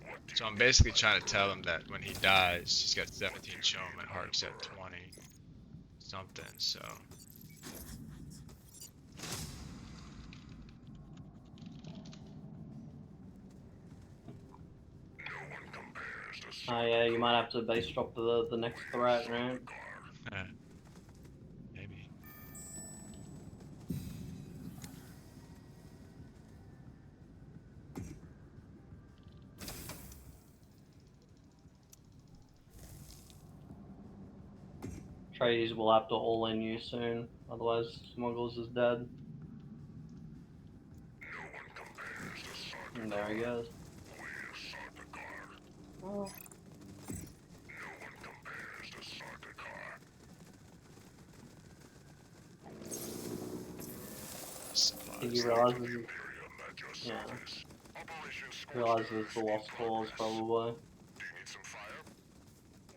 What do So you I'm need, basically my trying to tell him that when he dies, he's got 17 chom and Hark's at 20 something. So No one compares to oh yeah, you might have to base drop the next threat, right? maybe. Trades will have to all in you soon, otherwise Smuggles is dead. No one compares to Sardaukar. And there he goes. We're Sardaukar. Oh. No one compares to Sardaukar. I think Supplies. he The realizes, Imperium at your yeah, service. Operation realizes it's the lost cause probably. Do you need some fire?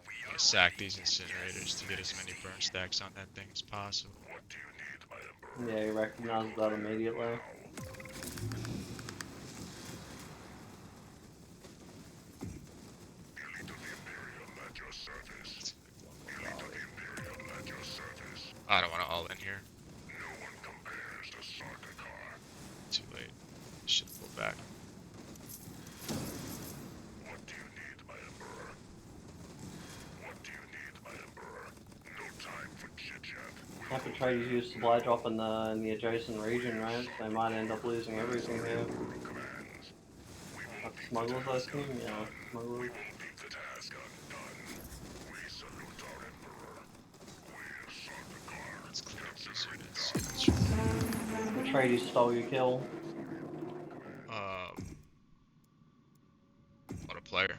We I'm are gonna sack ready. these incinerators to get as many burn stacks on that thing as possible. What do you need, my Emperor? Yeah, he recognizes that immediately. Elite of the Imperium at your service. It's like one more Elite of volley. the Imperium at your service. I don't want to all in here. No one compares to Sardaukar. Too late. Should pull back. What do you need, my Emperor? What do you need, my Emperor? No time for chit-chat. Have to try to use supply drop in the adjacent region, right? So they might end up losing everything here. Emperor commands. We won't Like leave the smugglers, I task assume? Yeah, undone. smugglers. We won't leave the task undone. We salute our Emperor. We're Sardaukar. Let's clean up these units. Yeah, that's right. Atreides stole your kill. What a player.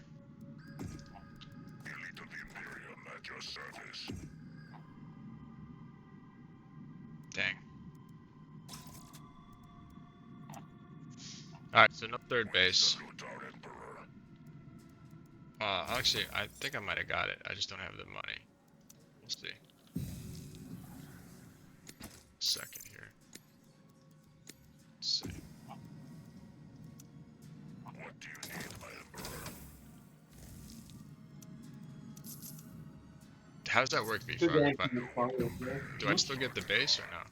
Elite of the Imperium at your service. Dang. Alright, so no third base. Salute our Emperor. Actually, I think I might have got it. I just don't have the money. We'll see. Second here. Let's see. What do you need, my Emperor? How does that work, Good Beefog? game If I, from the smugglers, yeah. do I still get the base or no?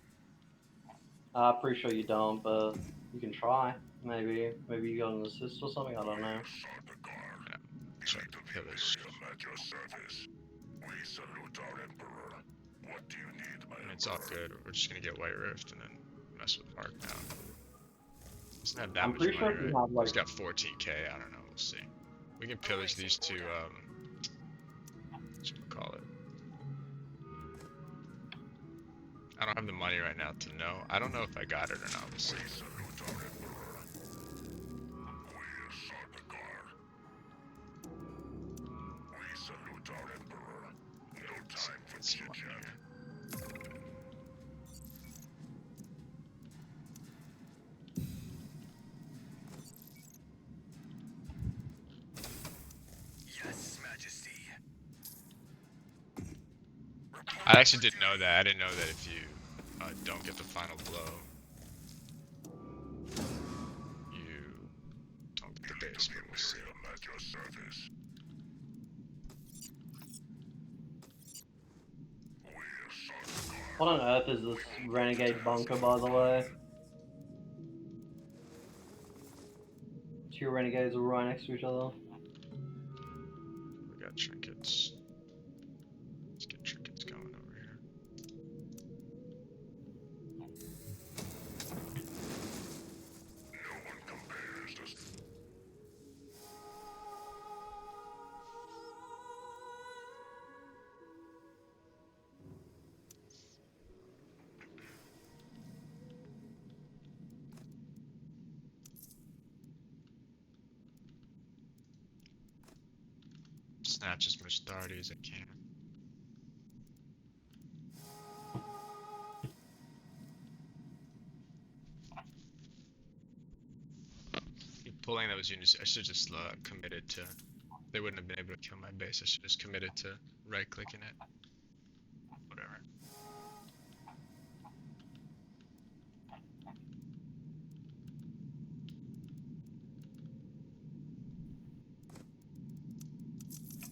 Pretty sure you don't, but you can try. Maybe you got an assist or something. I don't know. Sardaukar. Check Elite of the pillage. Imperium at your service. We salute our Emperor. What do you need, my I mean, Emperor? it's all good. We're just gonna get White Rift and then mess with Arc now. Doesn't have that I'm much pretty money, sure if right? you have like He's got 14k. I don't know. We'll see. We can pillage these two. Call it. I don't have the money right now to know. I don't know if I got it or not. We'll see. We salute our Emperor. We're Sardaukar. We salute our Emperor. No time for Let's see money chit-chat. here. I actually didn't know that. I didn't know that if you don't get the final blow, you don't get the base, but we'll see. Imperium at your service. We'll sort the car. What on earth is this renegade bunker, by the way? Two renegades are right next to each other. We got trinkets. Let's get trinkets going over here. No one compares to Snatch as much authority as I can. Pulling those units, I should just committed to. They wouldn't have been able to kill my base. I should just committed to right clicking it. Whatever.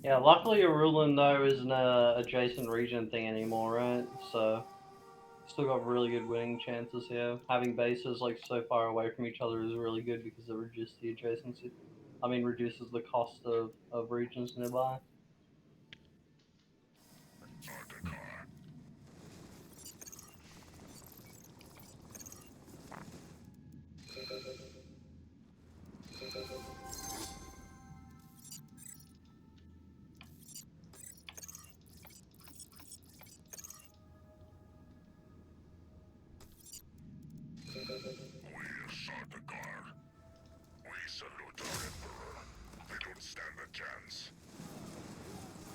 Yeah, luckily your ruling though isn't a adjacent region thing anymore, right? So still got really good winning chances here. Having bases like so far away from each other is really good because it reduces the adjacency. I mean, reduces the cost of regions nearby. sort the car. We'll sort the car. We salute our Emperor. They don't stand a chance.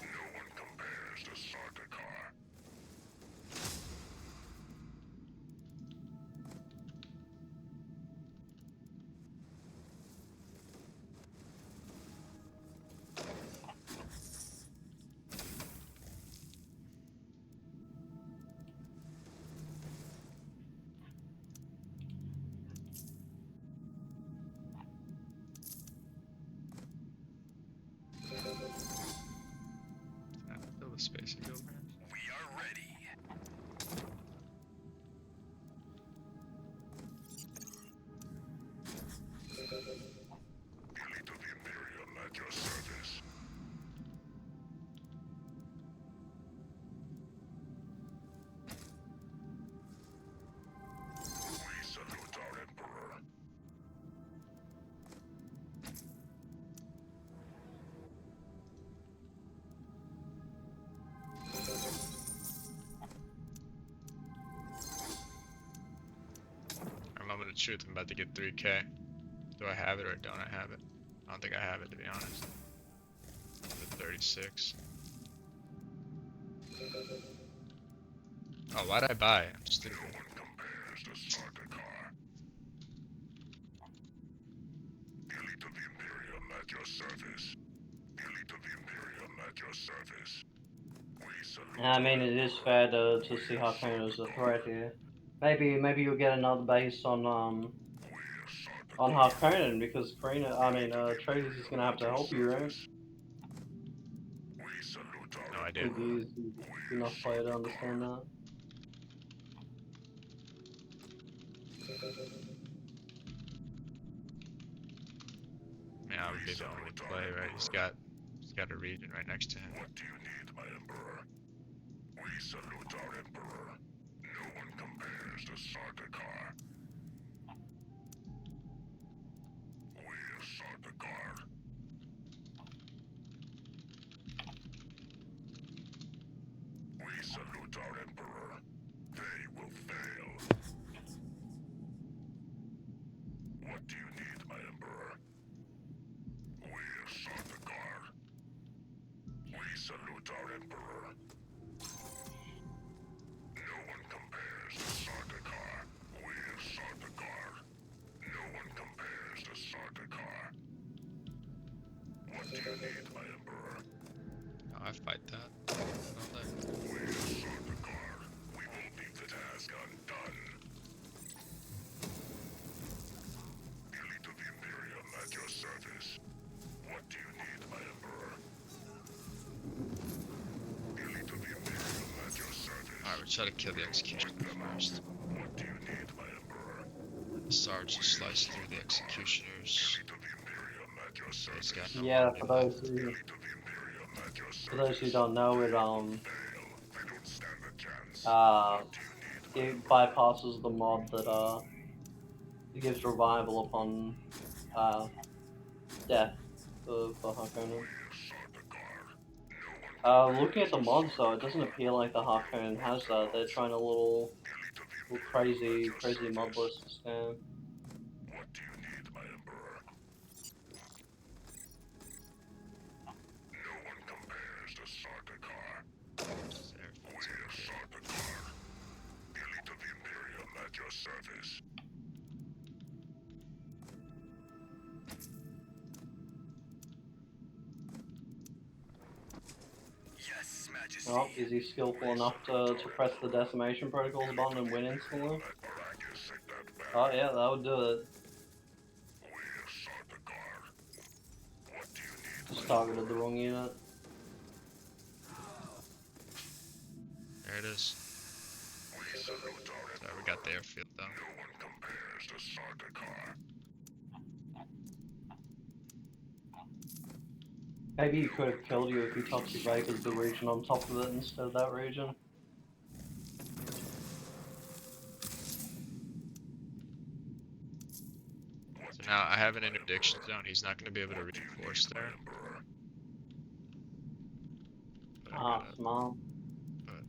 No one compares to Sardaukar. Fill the space and go, man. We are ready. Elite of the Imperium at your service. We salute our Emperor. I'm a moment of truth. I'm about to get 3K. Do I have it or don't I have it? I don't think I have it, to be honest. The 36. Oh, why'd I buy? I'm stupid. No one compares to Sardaukar. Elite of the Imperium at your service. Elite of the Imperium at your service. We salute. I mean, it is fair to see Harkonnen as a threat here. Maybe you'll get another base on We'll sort the Harkonnen because Tracy's is gonna have to help you, right? We salute No, our I I think didn't. he's enough player to understand that. Man, I would be the only play, right? He's got a region right next to him. What do you need, my Emperor? We salute our Emperor. No one compares to Sardaukar. We'll Sardaukar. We salute our Emperor. They will fail. What do you need, my Emperor? We'll Sardaukar. We salute our Emperor. No one compares to Sardaukar. We're Sardaukar. No one compares to Sardaukar. What do you need, my Emperor? Oh, I fight that. All day. We're Sardaukar. try to kill the executioner first. What do you need, my Emperor? The Sarge will slice through the executioners. To the Imperium at your So he's service. got no Yeah, army for left. those who To the Imperium at your for those who service. don't know, Fail. They don't stand a chance. it What do you need, my it bypasses the mod that it gives revival upon death of the Harkonnen. Looking at the mods though, it doesn't appear like the Harkonnen has that. They're trying a little crazy mod list to scam. What do you need, my Emperor? No one compares to Sardaukar. His airfield's We're okay. Sardaukar. Elite of the Imperium at your service. Yes, Majesty. Oh, is he skillful enough to press the decimation protocols button and win instantly? Let Baracus take that back. Oh yeah, that would do it. We're Sardaukar. What do you need? Just targeted the wrong unit. There it is. We salute our Sorry, we got the airfield though. No one compares to Sardaukar. Maybe he could have killed you if he toxic vapors the region on top of it instead of that region. So now I have an interdiction zone. He's not going to be able to reinforce there. But Smart.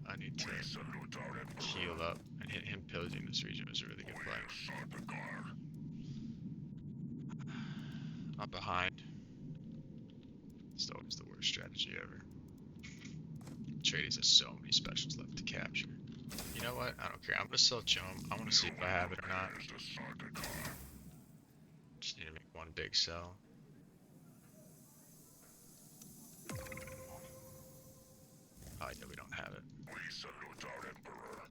I need to We salute our Emperor. heal up, and him pillaging this region was a really good play. Sardaukar. I'm behind. It's always the worst strategy ever. Atreides has so many specials left to capture. You know what? I don't care. I'm gonna sell Chom. I want to see if I have it or not. Just need to make one big sell. Oh yeah, we don't have it. We salute our Emperor.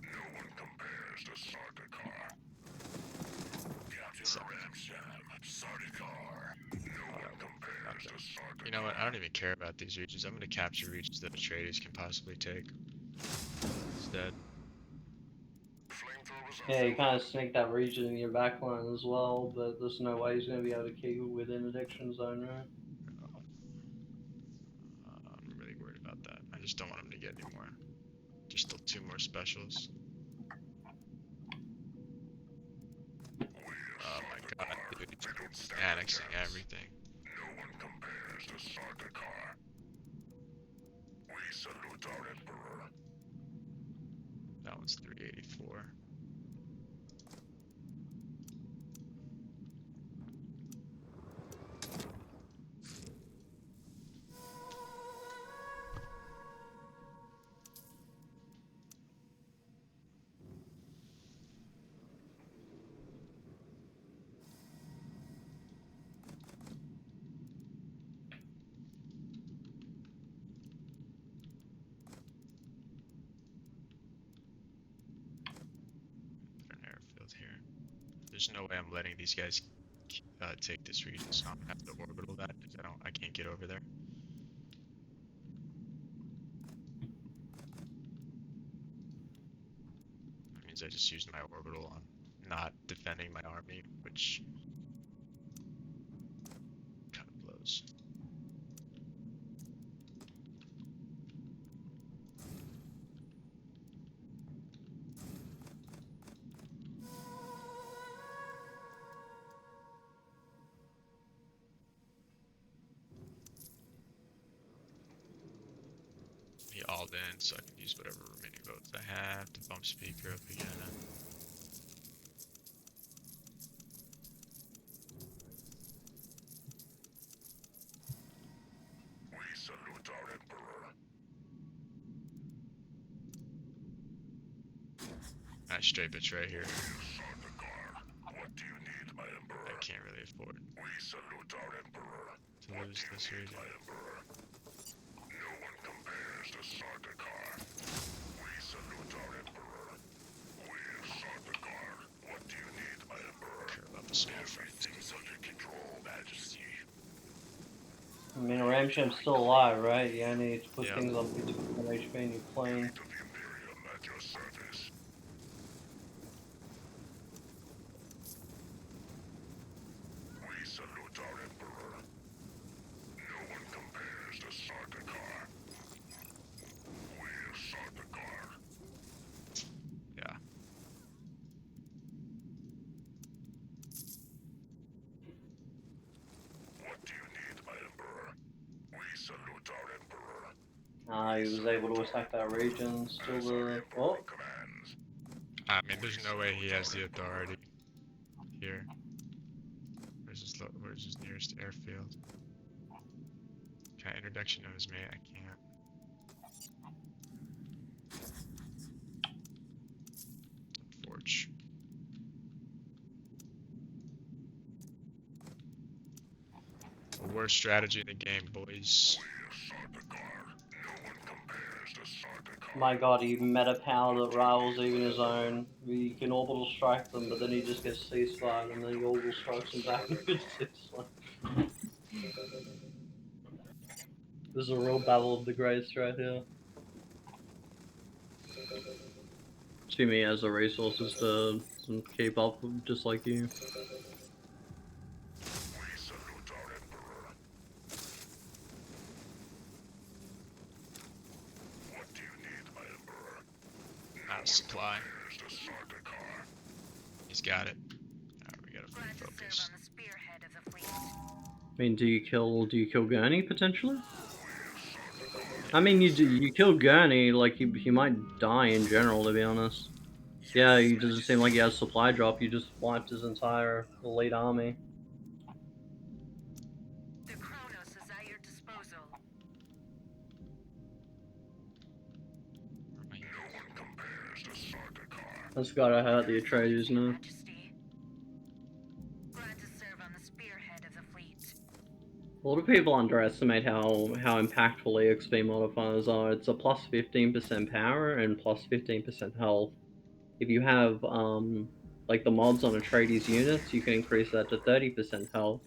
No one compares to Sardaukar. Captain Ramsham, Sardaukar. No one compares to Sardaukar. You know what? I don't even care about these regions. I'm gonna capture regions that Atreides can possibly take. Instead. Yeah, you kind of sneak that region in your backline as well, but there's no way he's going to be able to keep it within addiction zone, right? I'm really worried about that. I just don't want him to get any more. There's still 2 more specials. Oh my god, dude. He's annexing everything. No one compares to Sardaukar. We salute our Emperor. That one's 384. Put an airfield here. There's no way I'm letting these guys take this region, so I'm gonna have to orbital that because I can't get over there. That means I just used my orbital on not defending my army, which kind of blows. He all in, so I can use whatever remaining votes I have to bump speaker up again. We salute our Emperor. I straight betray here. Sardaukar. What do you need, my Emperor? I can't really afford We salute our Emperor. to lose this region. My Emperor. No one compares to Sardaukar. We salute our Emperor. We're Sardaukar. What do you need, my Emperor? Care about the small friends. Everything's under control, Majesty. I mean, Ramsham's still alive, right? You only need to put Yeah. things on 50% HP and you're clean. To the Imperium at salute our Emperor. He was able to attack that region. Still As our the Emperor commands. I mean, there's no way he has the authority here. Where's his nearest airfield? Can I introduction of his mate? I can't. Forge. The worst strategy in the game, boys. My god, he meta power that rivals even his own. He can orbital strike them, but then he just gets ceasefire, and then he orbital strikes them back and gets ceasefire. This is a real battle of the greats right here. See me has the resources to keep up just like you. We salute our Emperor. What do you need, my Emperor? Out of supply. Here's the Sardaukar. He's got it. Alright, we gotta Glad to serve focus. on the spearhead of the fleet. I mean, do you kill Gurney potentially? I mean, you kill Gurney, like he might die in general, to be honest. Yeah, he doesn't seem like he has supply drop. You just wiped his entire elite army. The Chronos is at your disposal. Where am I? No one compares to Sardaukar. That's gotta hurt the Atreides now. Majesty. Glad to serve on the spearhead of the fleet. A lot of people underestimate how impactful EXP modifiers are. It's a plus 15% power and plus 15% health. If you have like the mods on Atreides units, you can increase that to 30% health,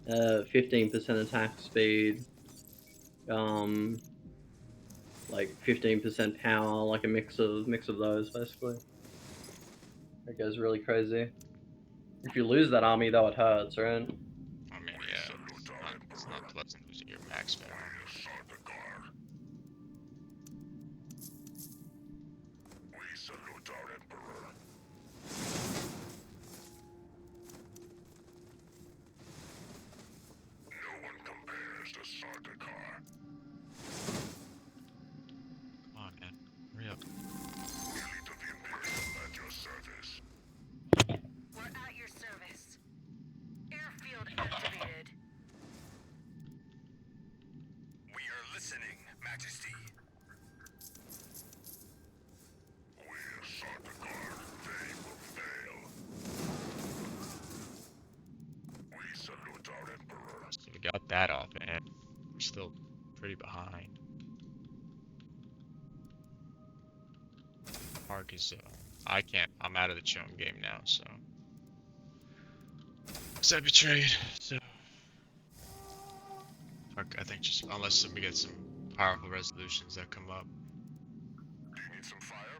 15% attack speed, like 15% power, like a mix of those basically. It goes really crazy. If you lose that army though, it hurts, right? I mean, yeah, it's not pleasant losing your max power. Sardaukar. We salute our Emperor. No one compares to Sardaukar. Come on, man. Hurry up. Elite of the Imperium at your service. We're at your service. Airfield activated. We are listening, Majesty. We're Sardaukar. They will fail. We salute our Emperor. So we got that off, and we're still pretty behind. Park is, I'm out of the Chum game now, so. Because I betrayed, so. Park, I think just, unless we get some powerful resolutions that come up. Do you need some fire?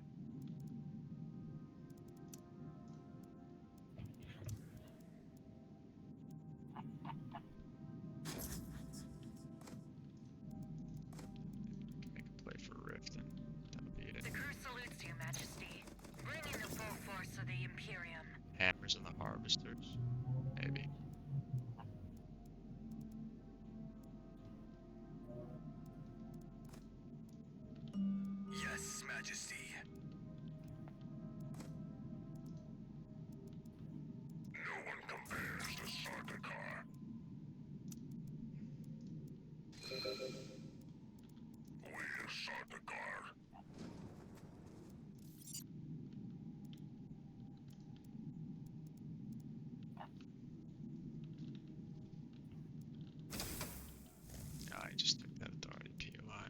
Make a play for Rift, and that'll be it. The crew salutes you, Majesty. Bring in the full force of the Imperium. Hammers and the Harvesters, maybe. Yes, Majesty. No one compares to Sardaukar. We're Sardaukar. I just took that authority POI.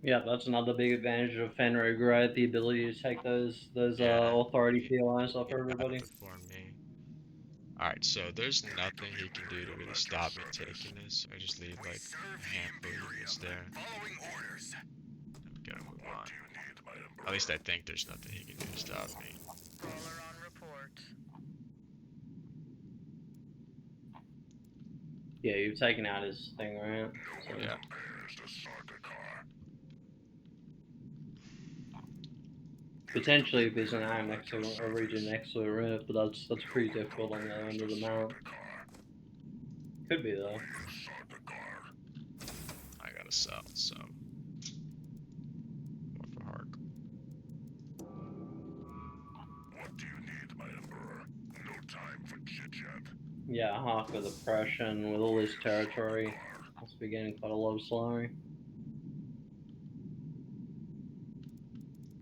Yeah, that's another big advantage of Fenrig, right? The ability to take those Yeah, authority he- POIs off he got it everybody. before me. Alright, so there's nothing he can do to really stop me taking this. I just leave like a handful of units there. Following orders. And we gotta move on. Do you need, my Emperor? At least I think there's nothing he can do to stop me. Caller on report. Yeah, you've taken out his thing, right? So, Yeah. Compares to Sardaukar. potentially if there's an area next to a region next to a rift, but that's pretty difficult on the end of the map. Sardaukar. Could be though. I gotta sell some. More for Hark. What do you need, my Emperor? No time for chit-chat. Yeah, half with oppression, with all this territory, must be getting quite a lot of salary.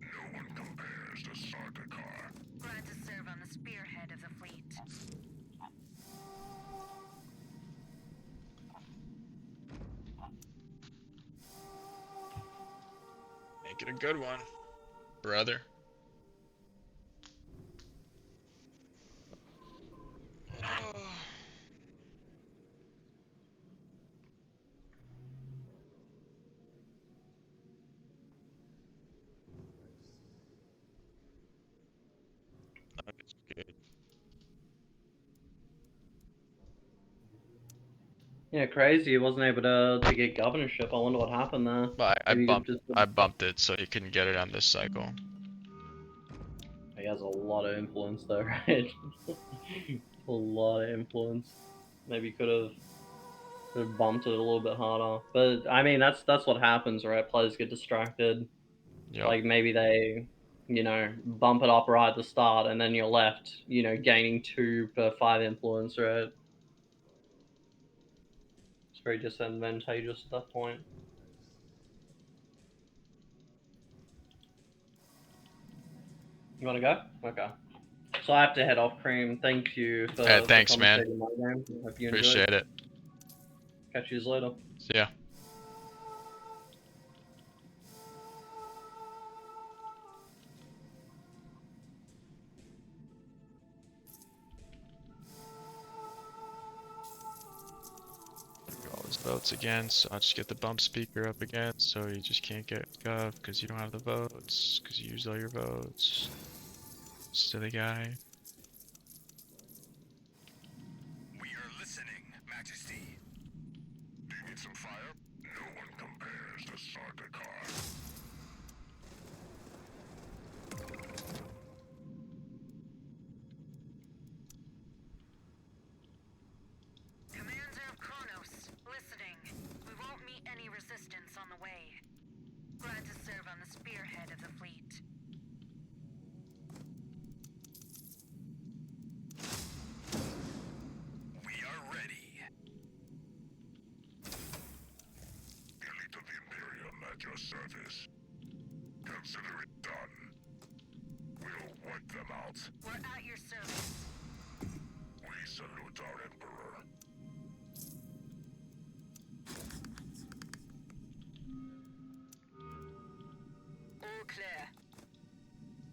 No one compares to Sardaukar. Glad to serve on the spearhead of the fleet. Make it a good one, brother. It's good. Yeah, crazy. He wasn't able to get governorship. I wonder what happened there. But Maybe you could just. I bumped it so you couldn't get it on this cycle. He has a lot of influence though, right? A lot of influence. Maybe could have bumped it a little bit harder. But I mean, that's what happens, right? Players get distracted. Yep. Like maybe they, bump it up right at the start, and then you're left, gaining 2 per 5 influence, right? It's very disadvantageous at that point. You want to go? Okay. So I have to head off, Cream. Thank you for, Thanks, for man. commentating my game. Hope you enjoyed. Appreciate it. Catch you later. See ya. Do all his votes again, so I'll just get the bump speaker up again, so you just can't get gov because you don't have the votes, because you used all your votes. Silly guy. We are listening, Majesty. Do you need some fire? No one compares to Sardaukar. Commander of Kronos, listening. We won't meet any resistance on the way. Glad to serve on the spearhead of the fleet. We are ready. Elite of the Imperium at your service. Consider it done. We'll wipe them out. We're at your service. We salute our Emperor. All clear.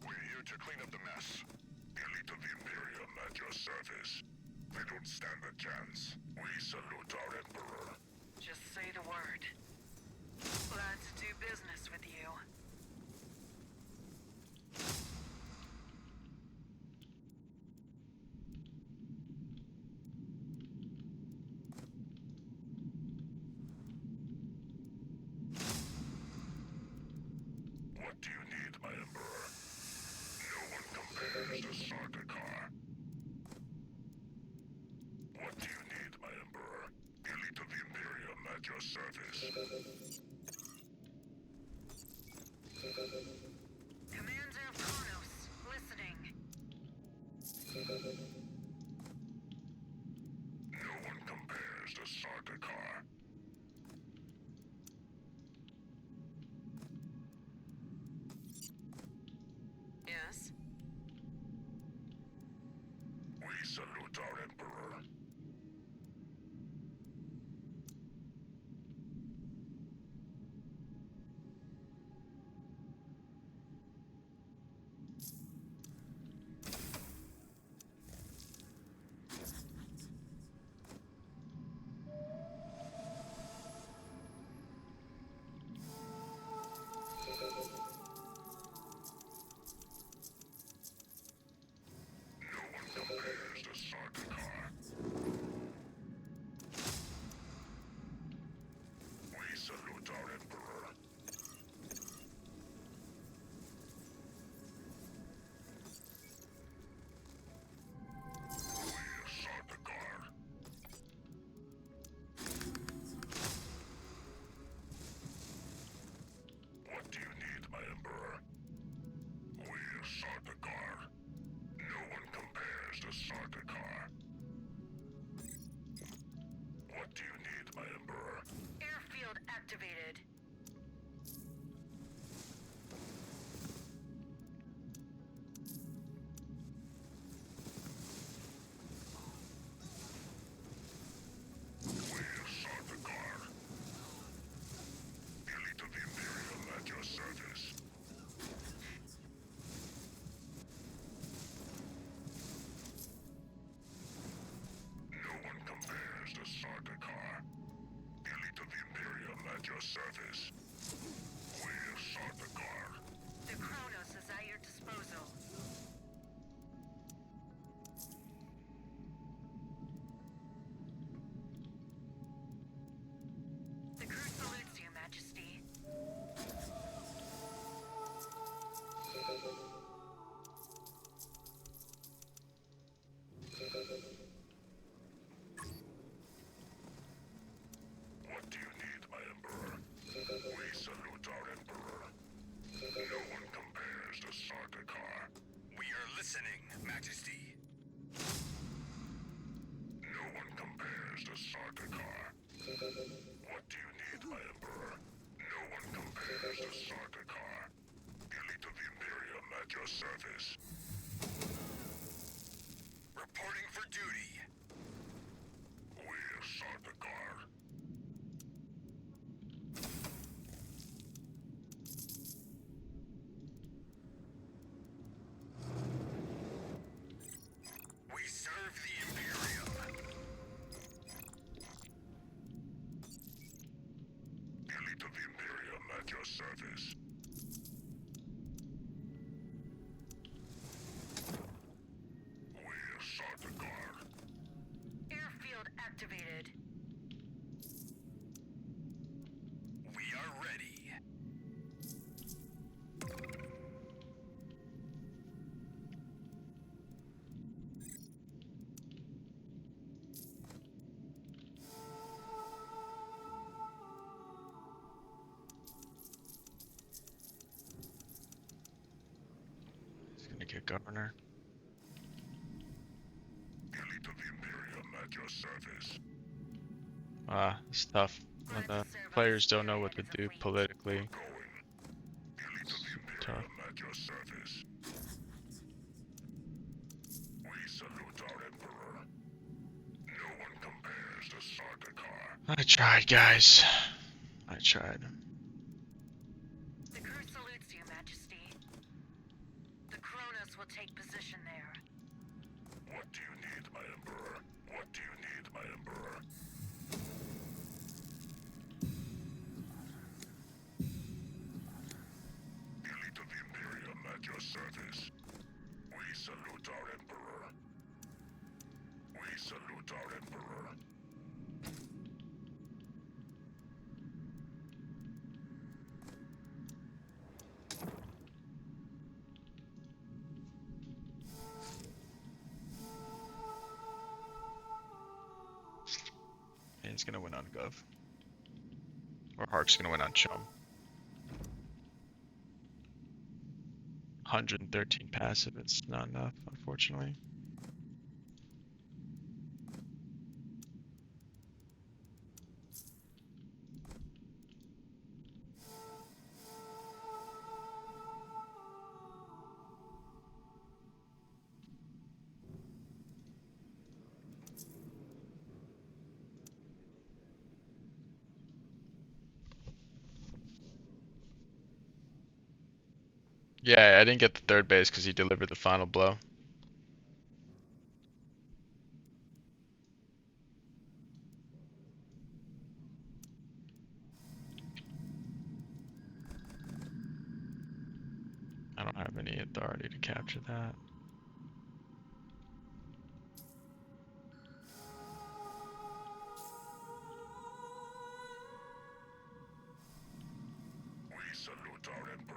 We're here to clean up the mess. Elite of the Imperium at your service. They don't stand a chance. We salute our Emperor. Just say the word. Glad to do business with you. What do you need, my Emperor? No one compares to Sardaukar. What do you need, my Emperor? Elite of the Imperium at your service. Commander of Kronos, listening. No one compares to Sardaukar. Yes? We salute our Emperor. No one compares to Sardaukar. Majesty. No one compares to Sardaukar. What do you need, my Emperor? No one compares to Sardaukar. Elite of the Imperium at your service. Reporting for duty. We're Sardaukar. We serve the Imperium. Elite of the Imperium at your service. We're Sardaukar. Airfield activated. We are ready. He's gonna get governor. Elite of the Imperium at your service. It's tough when the players don't know what to do politically. Going. Elite of the Tough. Imperium at your service. We salute our Emperor. No one compares to Sardaukar. I tried, guys. I tried. The crew salutes you, Majesty. The Kronos will take position there. What do you need, my Emperor? What do you need, my Emperor? Elite of the Imperium at your service. We salute our Emperor. We salute our Emperor. And he's gonna win on Gov. Or Hark's gonna win on Chum. 113 passive, it's not enough, unfortunately. Yeah, I didn't get the third base because he delivered the final blow. I don't have any authority to capture that. We salute our Emperor.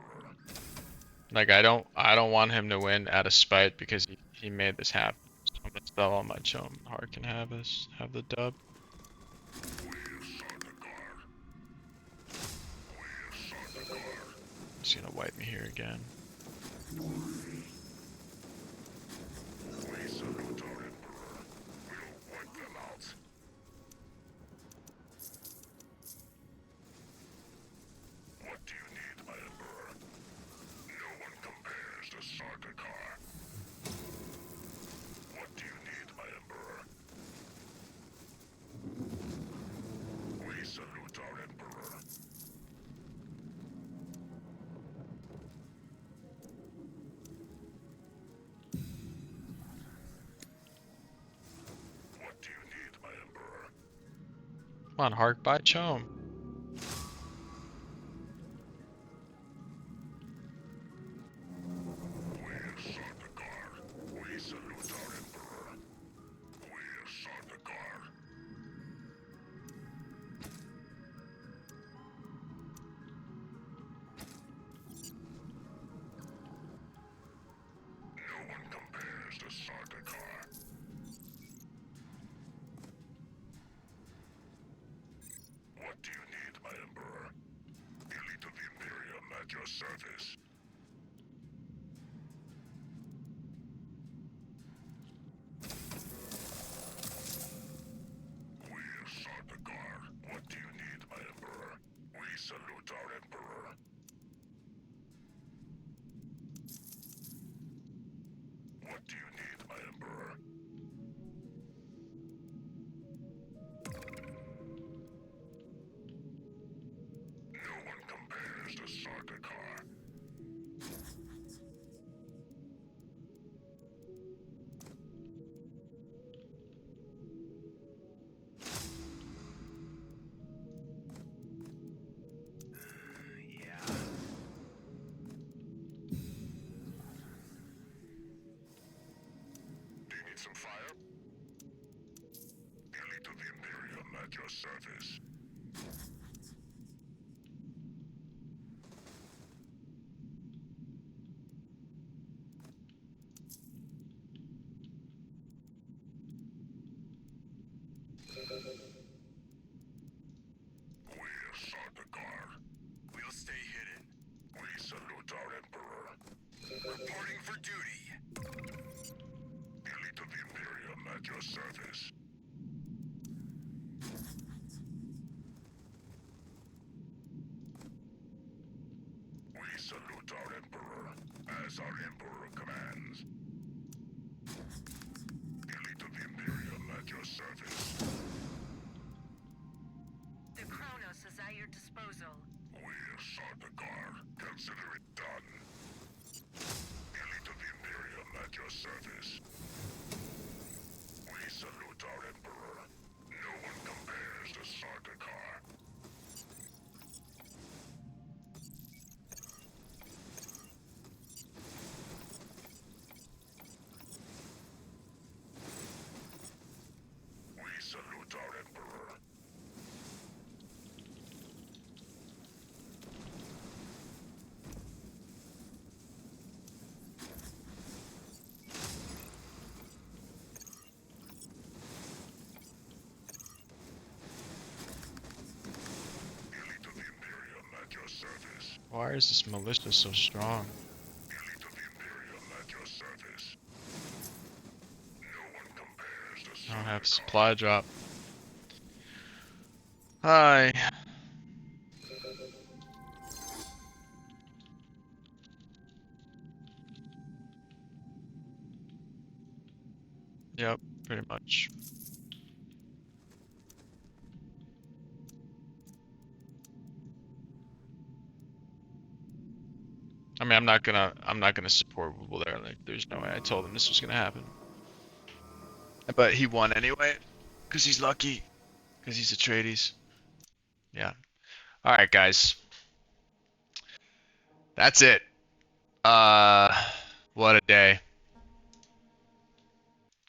Like I don't want him to win out of spite because he made this happen. So I'm gonna sell all my Chum. Hart can have the dub. We're Sardaukar. We're Sardaukar. He's gonna wipe me here again. We salute our Emperor. We'll wipe them out. What do you need, my Emperor? No one compares to Sardaukar. What do you need, my Emperor? We salute our Emperor. What do you need, my Emperor? Come on, Hart, buy Chum. We're Sardaukar. We salute our Emperor. We're Sardaukar. No one compares to Sardaukar. What do you need, my Emperor? Elite of the Imperium at your service. What do you need, my Emperor? No one compares to Sardaukar. Yeah. Do you need some fire? Elite of the Imperium at your service. We're Sardaukar. We'll stay hidden. We salute our Emperor. Reporting for duty. Elite of the Imperium at your service. We salute our Emperor, as our Emperor commands. Elite of the Imperium at your service. The Kronos is at your disposal. We're Sardaukar. Consider it done. Elite of the Imperium at your service. We salute our Emperor. No one compares to Sardaukar. We salute our Emperor. Elite of the Imperium at your service. Why is this militia so strong? Elite of the Imperium at your service. No one compares to I don't have Sardaukar. supply drop. Hi. Yep, pretty much. I mean, I'm not gonna support Wooble there. Like, there's no way. I told him this was gonna happen. But he won anyway, cause he's lucky, cause he's a tradies. Yeah. All right, guys. That's it. Uh, what a day.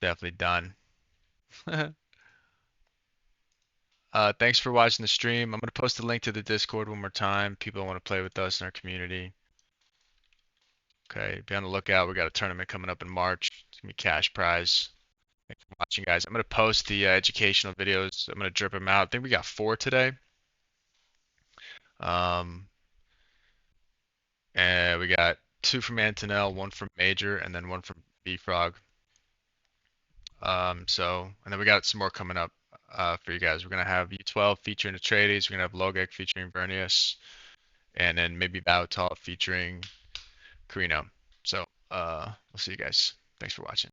Definitely done. Thanks for watching the stream. I'm gonna post a link to the Discord one more time. People want to play with us in our community. Okay, be on the lookout. We got a tournament coming up in March. It's gonna be cash prize. Thanks for watching, guys. I'm gonna post the educational videos. I'm gonna drip them out. I think we got 4 today. Um, and we got 2 from Antonell, 1 from Major, and then 1 from B-Frog. And then we got some more coming up for you guys. We're gonna have U12 featuring Atreides. We're gonna have Logek featuring Vernius, and then maybe Bautal featuring Corrino. So we'll see you guys. Thanks for watching.